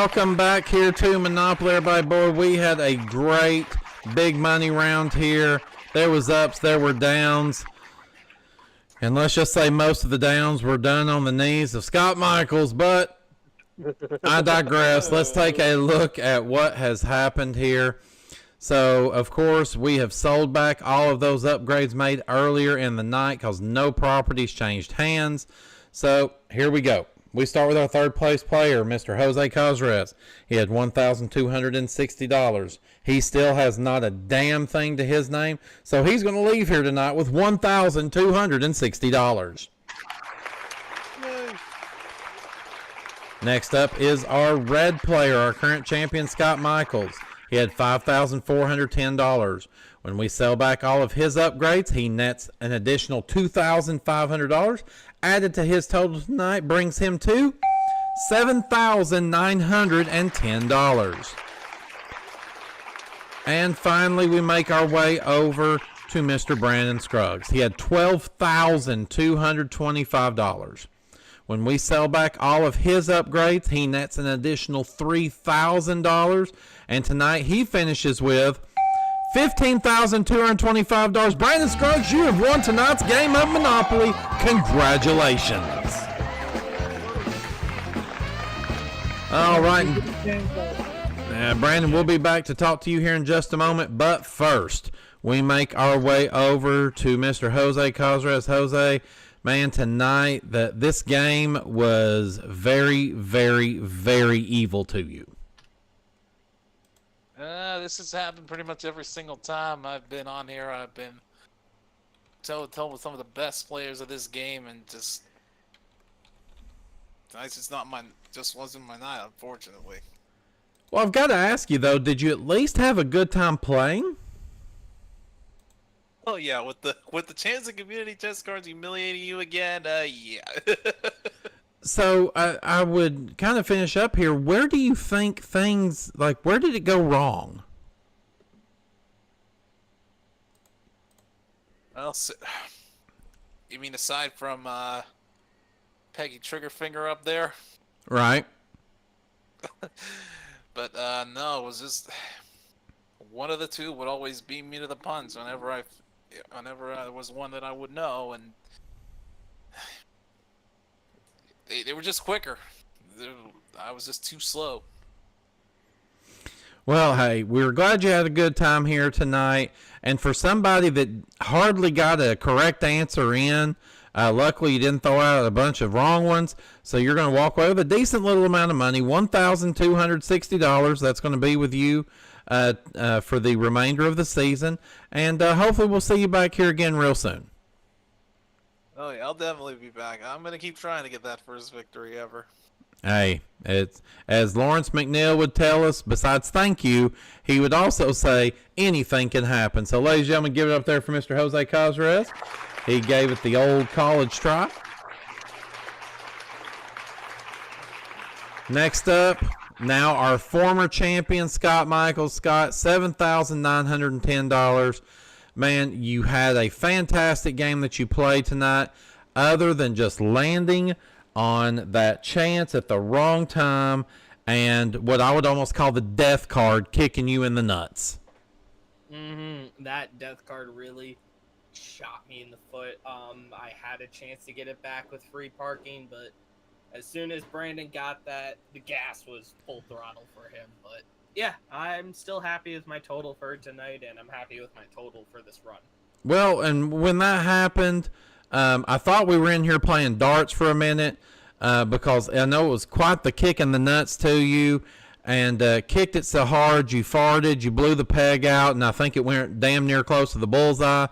welcome back here to Monopoly, everybody. Boy, we had a great big money round here. There was ups, there were downs. And let's just say most of the downs were done on the knees of Scott Michels, but I digress. Let's take a look at what has happened here. So, of course, we have sold back all of those upgrades made earlier in the night because no properties changed hands. So, here we go. We start with our third place player, Mr. Jose Cazarez. He had $1,260. He still has not a damn thing to his name, so he's going to leave here tonight with $1,260. Next up is our red player, our current champion, Scott Michels. He had $5,410. When we sell back all of his upgrades, he nets an additional $2,500. Added to his total tonight brings him to $7,910. And finally, we make our way over to Mr. Brandon Scruggs. He had $12,225. When we sell back all of his upgrades, he nets an additional $3,000. And tonight, he finishes with $15,225. Brandon Scruggs, you have won tonight's game of Monopoly. Congratulations. All right. Brandon, we'll be back to talk to you here in just a moment. But first, we make our way over to Mr. Jose Cazarez. Jose, man, tonight, this game was very, very, very evil to you. This has happened pretty much every single time I've been on here. I've been toe-to-toe with some of the best players of this game, and just tonight's just wasn't my night, unfortunately. Well, I've got to ask you though, did you at least have a good time playing? Oh yeah, with the chance of community test cards humiliating you again, yeah. So I would kind of finish up here. Where do you think things, where did it go wrong? Well, you mean aside from Peggy Triggerfinger up there? Right. But no, it was just one of the two would always beat me to the punch whenever there was one that I would know, and they were just quicker. I was just too slow. Well, hey, we're glad you had a good time here tonight. And for somebody that hardly got a correct answer in, luckily you didn't throw out a bunch of wrong ones. So you're going to walk away with a decent little amount of money, $1,260. That's going to be with you for the remainder of the season. And hopefully we'll see you back here again real soon. Oh yeah, I'll definitely be back. I'm going to keep trying to get that first victory ever. Hey, it's as Lawrence McNeil would tell us, besides thank you, he would also say anything can happen. So, ladies and gentlemen, give it up there for Mr. Jose Cazarez. He gave it the old college try. Next up, now our former champion, Scott Michels. Scott, $7,910. Man, you had a fantastic game that you played tonight, other than just landing on that chance at the wrong time and what I would almost call the death card kicking you in the nuts. That death card really shot me in the foot. I had a chance to get it back with free parking, but as soon as Brandon got that, the gas was full throttle for him. But yeah, I'm still happy with my total for tonight, and I'm happy with my total for this run. Well, and when that happened, I thought we were in here playing darts for a minute because I know it was quite the kick in the nuts to you, and kicked it so hard you farted, you blew the peg out, and I think it went damn near close to the bullseye.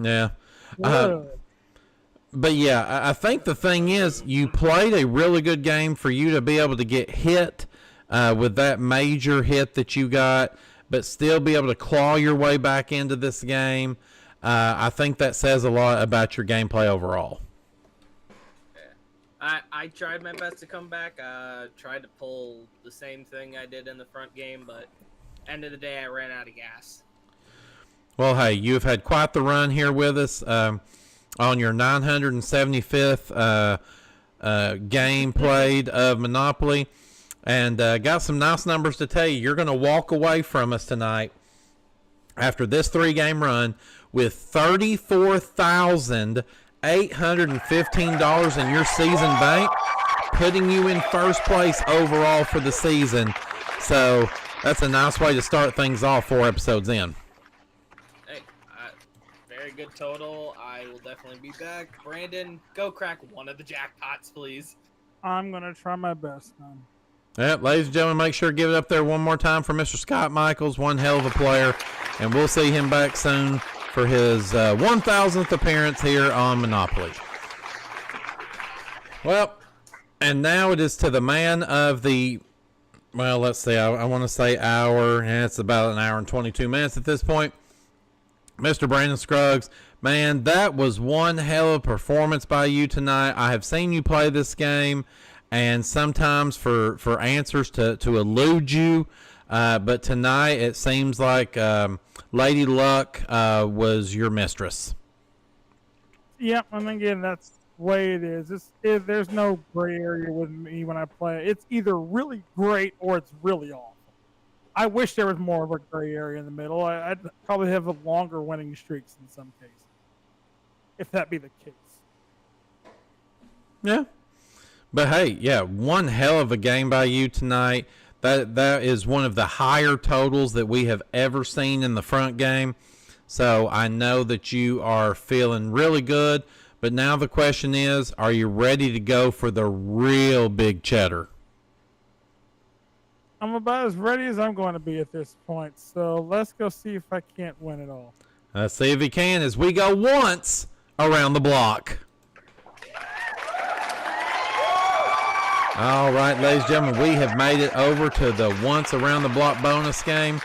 Yeah. But yeah, I think the thing is you played a really good game for you to be able to get hit with that major hit that you got, but still be able to claw your way back into this game. I think that says a lot about your gameplay overall. I tried my best to come back. Tried to pull the same thing I did in the front game, but end of the day, I ran out of gas. Well, hey, you have had quite the run here with us on your 975th game played of Monopoly, and got some nice numbers to tell you. You're going to walk away from us tonight after this 3-game run with $34,815 in your season bank, putting you in first place overall for the season. So that's a nice way to start things off 4 episodes in. Hey, very good total. I will definitely be back. Brandon, go crack one of the jackpots, please. I'm gonna try my best, man. Yep, ladies and gentlemen, make sure to give it up there one more time for Mr. Scott Michels, one hell of a player, and we'll see him back soon for his 1,000th appearance here on Monopoly. Well, and now it is to the man of the, well, let's see, I want to say hour, and it's about an hour and 22 minutes at this point. Mr. Brandon Scruggs, man, that was one hell of a performance by you tonight. I have seen you play this game, and sometimes for answers to elude you, but tonight it seems like Lady Luck was your mistress. Yep, and again, that's the way it is. There's no gray area with me when I play. It's either really great or it's really awful. I wish there was more of a gray area in the middle. I'd probably have a longer winning streaks in some cases, if that be the case. Yeah. But hey, yeah, one hell of a game by you tonight. That is one of the higher totals that we have ever seen in the front game. So I know that you are feeling really good. But now the question is, are you ready to go for the real big cheddar? I'm about as ready as I'm going to be at this point. So let's go see if I can't win it all. Let's see if he can as we go once around the block. All right, ladies and gentlemen, we have made it over to the once around the block bonus game.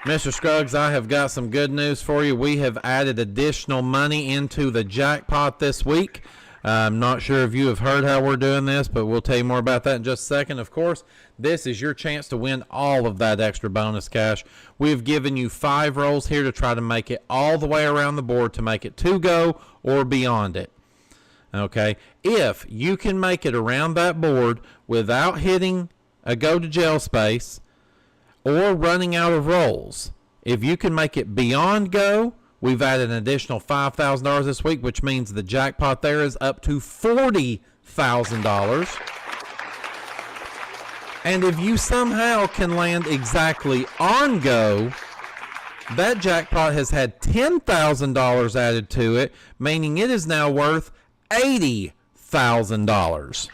Mr. Scruggs, I have got some good news for you. We have added additional money into the jackpot this week. I'm not sure if you have heard how we're doing this, but we'll tell you more about that in just a second. Of course, this is your chance to win all of that extra bonus cash. We've given you 5 rolls here to try to make it all the way around the board to make it 2 go or beyond it. Okay, if you can make it around that board without hitting a go to jail space or running out of rolls, if you can make it beyond go, we've added an additional $5,000 this week, which means the jackpot there is up to $40,000. And if you somehow can land exactly on go, that jackpot has had $10,000 added to it, meaning it is now worth $80,000.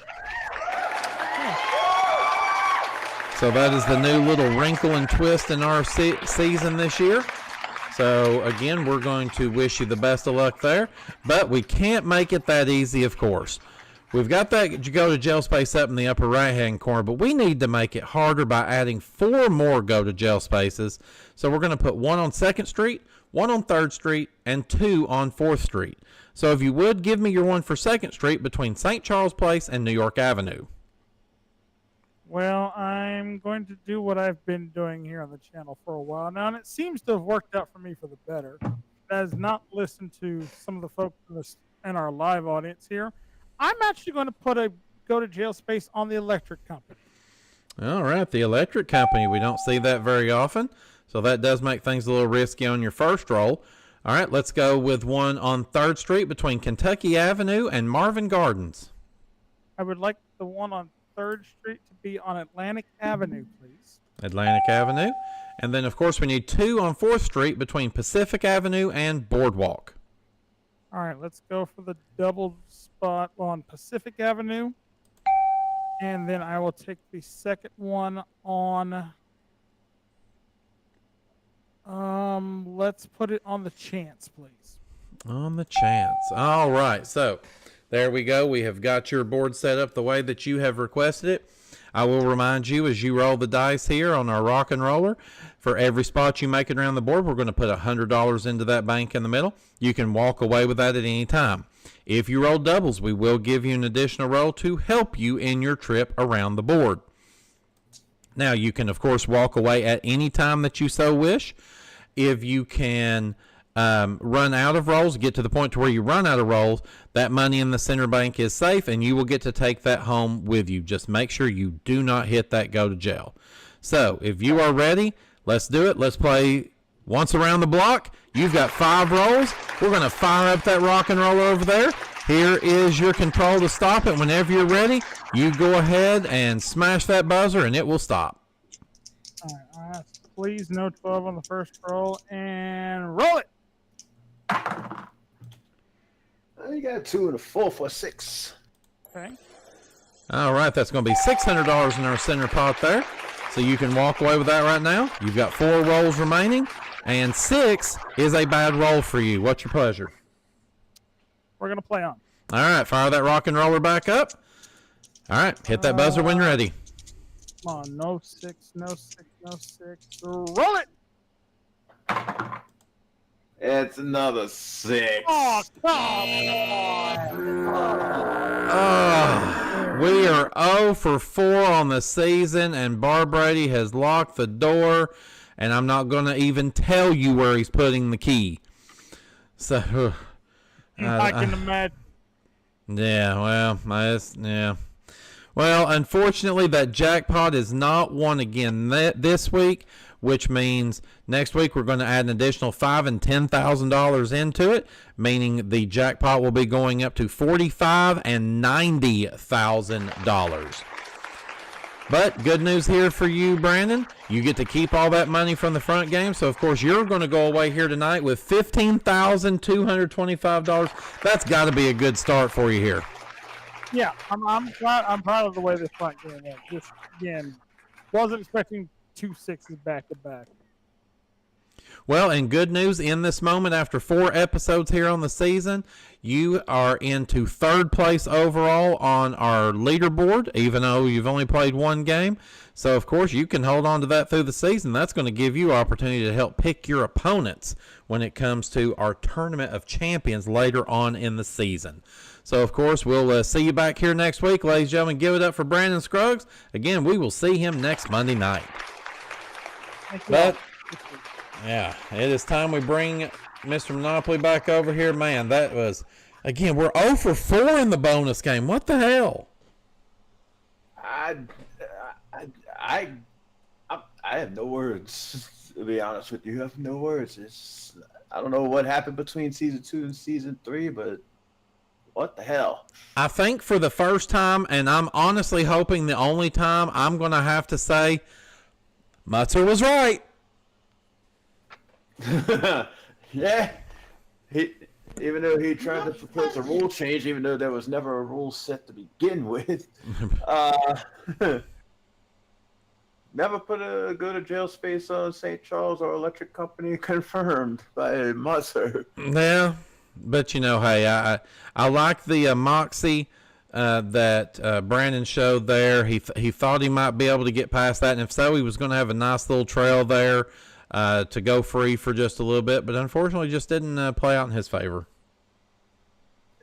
So that is the new little wrinkle and twist in our season this year. So again, we're going to wish you the best of luck there, but we can't make it that easy, of course. We've got that go to jail space up in the upper right hand corner, but we need to make it harder by adding 4 more go to jail spaces. So we're going to put 1 on 2nd Street, 1 on 3rd Street, and 2 on 4th Street. So if you would, give me your one for 2nd Street between St. Charles Place and New York Avenue. Well, I'm going to do what I've been doing here on the channel for a while now, and it seems to have worked out for me for the better. As not listened to some of the folks in our live audience here, I'm actually going to put a go to jail space on the electric company. All right, the electric company. We don't see that very often, so that does make things a little risky on your first roll. All right, let's go with 1 on 3rd Street between Kentucky Avenue and Marvin Gardens. I would like the one on 3rd Street to be on Atlantic Avenue, please. Atlantic Avenue. And then, of course, we need 2 on 4th Street between Pacific Avenue and Boardwalk. All right, let's go for the double spot on Pacific Avenue. And then I will take the second one on... let's put it on the chance, please. On the chance. All right, so there we go. We have got your board set up the way that you have requested it. I will remind you as you roll the dice here on our rock and roller, for every spot you make it around the board, we're going to put $100 into that bank in the middle. You can walk away with that at any time. If you roll doubles, we will give you an additional roll to help you in your trip around the board. Now, you can, of course, walk away at any time that you so wish. If you can run out of rolls, get to the point to where you run out of rolls, that money in the center bank is safe, and you will get to take that home with you. Just make sure you do not hit that go to jail. So if you are ready, let's do it. Let's play once around the block. You've got 5 rolls. We're going to fire up that rock and roll over there. Here is your control to stop it. Whenever you're ready, you go ahead and smash that buzzer, and it will stop. All right, please no 12 on the first roll, and roll it. You got a 2 and a 4 for 6. Okay. All right, that's going to be $600 in our center pot there. So you can walk away with that right now. You've got 4 rolls remaining, and 6 is a bad roll for you. What's your pleasure? We're going to play on. All right, fire that rock and roller back up. All right, hit that buzzer when you're ready. Come on, no 6, no 6, no 6. Roll it. It's another 6. Oh, come on. We are 0 for 4 on the season, and Bar Brady has locked the door, and I'm not going to even tell you where he's putting the key. So, I can imagine. Yeah, well, yeah. Well, unfortunately, that jackpot is not won again this week, which means next week we're going to add an additional $5,000 and $10,000 into it, meaning the jackpot will be going up to $45,000 and $90,000. But good news here for you, Brandon. You get to keep all that money from the front game. So, of course, you're going to go away here tonight with $15,225. That's got to be a good start for you here. Yeah, I'm proud of the way this front game went. Just, again, wasn't expecting 2 6s back to back. Well, and good news in this moment, after 4 episodes here on the season, you are into 3rd place overall on our leaderboard, even though you've only played 1 game. So, of course, you can hold on to that through the season. That's going to give you opportunity to help pick your opponents when it comes to our Tournament of Champions later on in the season. So, of course, we'll see you back here next week. Ladies and gentlemen, give it up for Brandon Scruggs. Again, we will see him next Monday night. But, yeah, it is time we bring Mr. Monopoly back over here. Man, that was, again, we're 0 for 4 in the bonus game. What the hell? I have no words, to be honest with you. I have no words. I don't know what happened between season 2 and season 3, but what the hell? I think for the first time, and I'm honestly hoping the only time, I'm going to have to say Mutzer was right. Yeah. Even though he tried to propose a rule change, even though there was never a rule set to begin with. Never put a go to jail space on St. Charles or Electric Company confirmed by Mutzer. Yeah, but you know, hey, I like the moxie that Brandon showed there. He thought he might be able to get past that, and if so, he was going to have a nice little trail there to go free for just a little bit, but unfortunately just didn't play out in his favor.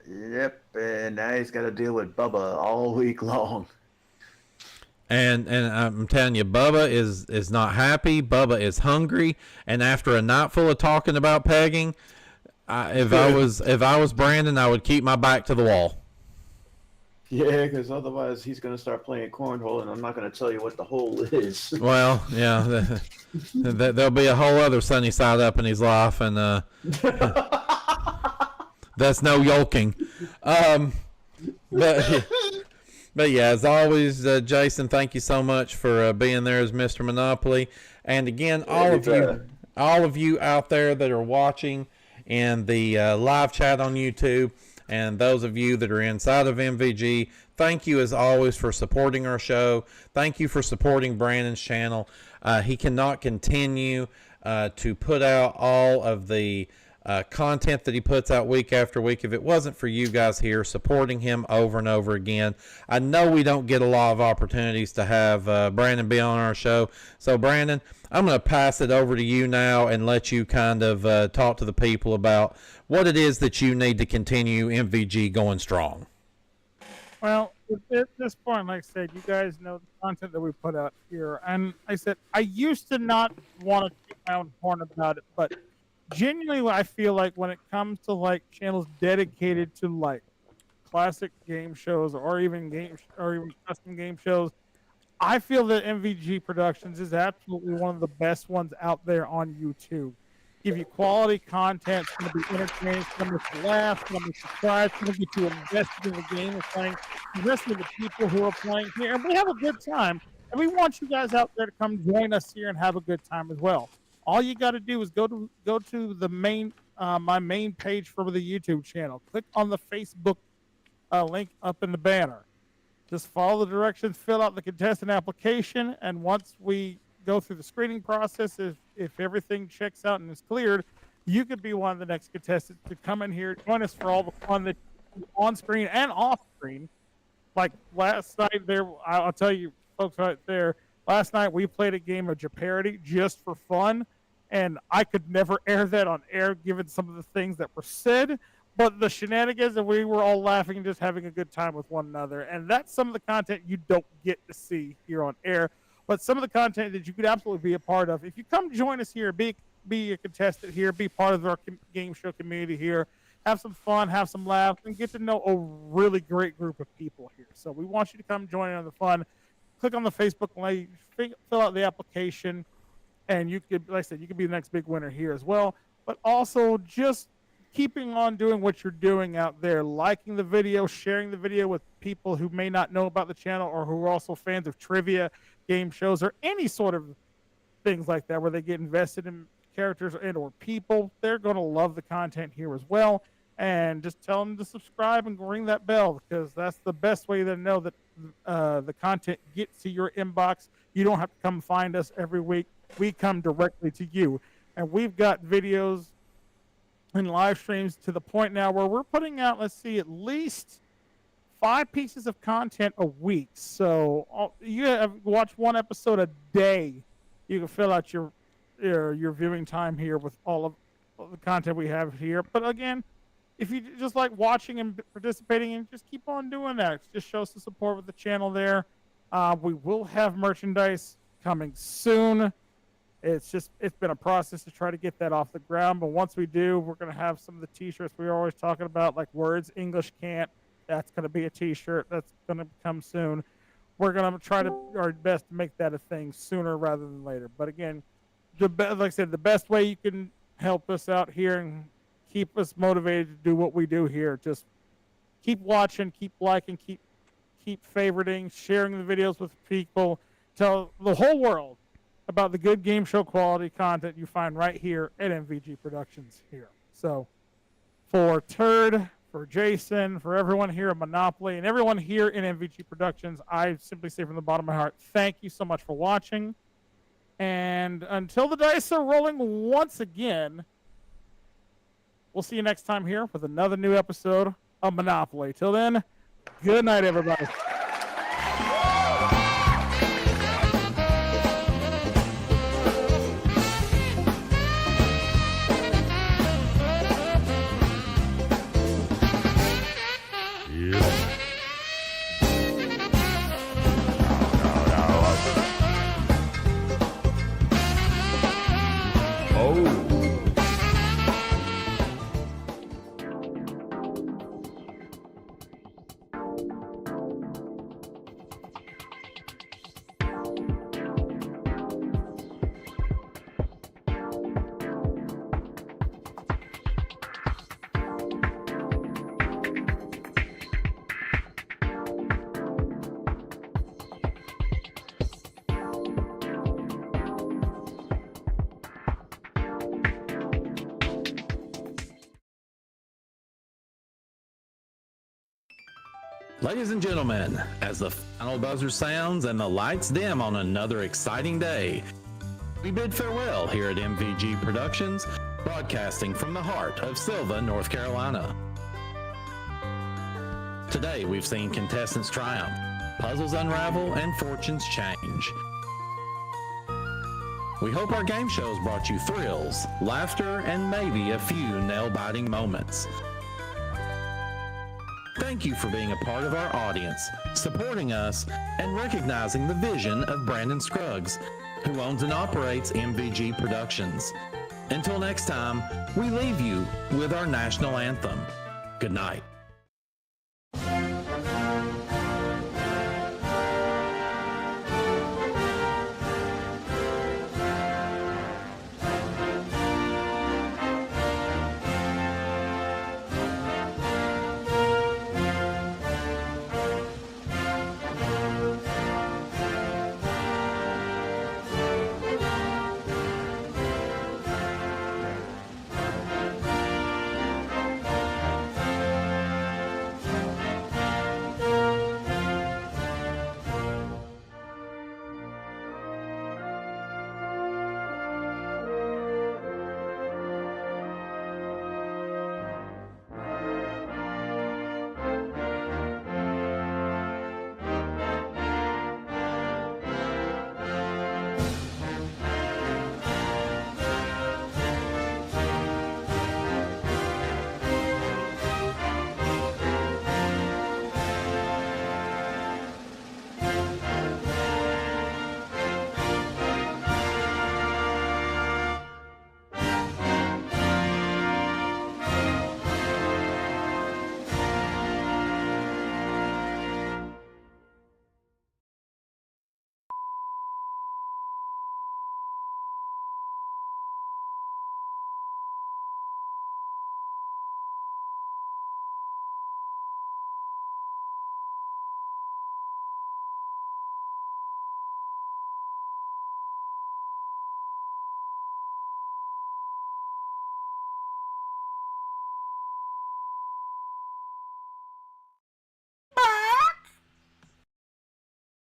Yep, and now he's got to deal with Bubba all week long. And I'm telling you, Bubba is not happy. Bubba is hungry, and after a night full of talking about pegging, if I was Brandon, I would keep my back to the wall. Yeah, because otherwise he's going to start playing cornhole, and I'm not going to tell you what the hole is. Well, yeah, there'll be a whole other sunny side up in his life, and that's no yoking. But yeah, as always, Jason, thank you so much for being there as Mr. Monopoly. And again, all of you out there that are watching in the live chat on YouTube, and those of you that are inside of MVG, thank you as always for supporting our show. Thank you for supporting Brandon's channel. He cannot continue to put out all of the content that he puts out week after week if it wasn't for you guys here supporting him over and over again. I know we don't get a lot of opportunities to have Brandon be on our show. So, Brandon, I'm going to pass it over to you now and let you kind of talk to the people about what it is that you need to continue MVG going strong. Well, at this point, like I said, you guys know the content that we put out here. And I said, I used to not want to keep my own horn about it, but genuinely, I feel like when it comes to like channels dedicated to like classic game shows or even custom game shows, I feel that MVG Productions is absolutely one of the best ones out there on YouTube. Give you quality content, it's going to be entertaining, it's going to make you laugh, it's going to make you cry, it's going to get you invested in the game of playing, invested in the people who are playing here, and we have a good time. And we want you guys out there to come join us here and have a good time as well. All you got to do is go to the main my main page for the YouTube channel. Click on the Facebook link up in the banner. Just follow the directions, fill out the contestant application, and once we go through the screening process, if everything checks out and is cleared, you could be one of the next contestants to come in here, join us for all the fun that on screen and off screen. Like last night, I'll tell you folks right there. Last night we played a game of Jeopardy just for fun, and I could never air that on air given some of the things that were said. But the shenanigans, and we were all laughing and just having a good time with one another. And that's some of the content you don't get to see here on air. But some of the content that you could absolutely be a part of. If you come join us here, be a contestant here, be part of our game show community here, have some fun, have some laughs, and get to know a really great group of people here. So we want you to come join in on the fun. Click on the Facebook link, fill out the application, and you could, like I said, you could be the next big winner here as well. But also just keeping on doing what you're doing out there, liking the video, sharing the video with people who may not know about the channel or who are also fans of trivia, game shows, or any sort of things like that where they get invested in characters and or people. They're going to love the content here as well. And just tell them to subscribe and ring that bell, because that's the best way to know that the content gets to your inbox. You don't have to come find us every week. We come directly to you. And we've got videos and live streams to the point now where we're putting out, let's see, at least 5 pieces of content a week. So you have watch one episode a day. You can fill out your viewing time here with all of the content we have here. But again, if you just like watching and participating, and just keep on doing that. Just show us the support with the channel there. We will have merchandise coming soon. It's been a process to try to get that off the ground, but once we do, we're going to have some of the t-shirts we were always talking about, like Words English Can't. That's going to be a t-shirt that's going to come soon. We're going to try to our best to make that a thing sooner rather than later. But again, like I said, the best way you can help us out here and keep us motivated to do what we do here, just keep watching, keep liking, keep favoriting, sharing the videos with people. Tell the whole world about the good game show quality content you find right here at MVG Productions here. So for Turd, for Jason, for everyone here at Monopoly, and everyone here in MVG Productions, I simply say from the bottom of my heart, thank you so much for watching. And until the dice are rolling once again, we'll see you next time here with another new episode of Monopoly. Till then, good night, everybody. Ladies and gentlemen, as the final buzzer sounds and the lights dim on another exciting day, we bid farewell here at MVG Productions, broadcasting from the heart of Silva, North Carolina. Today we've seen contestants triumph, puzzles unravel, and fortunes change. We hope our game shows brought you thrills, laughter, and maybe a few nail-biting moments. Thank you for being a part of our audience, supporting us, and recognizing the vision of Brandon Scruggs, who owns and operates MVG Productions. Until next time, we leave you with our national anthem. Good night.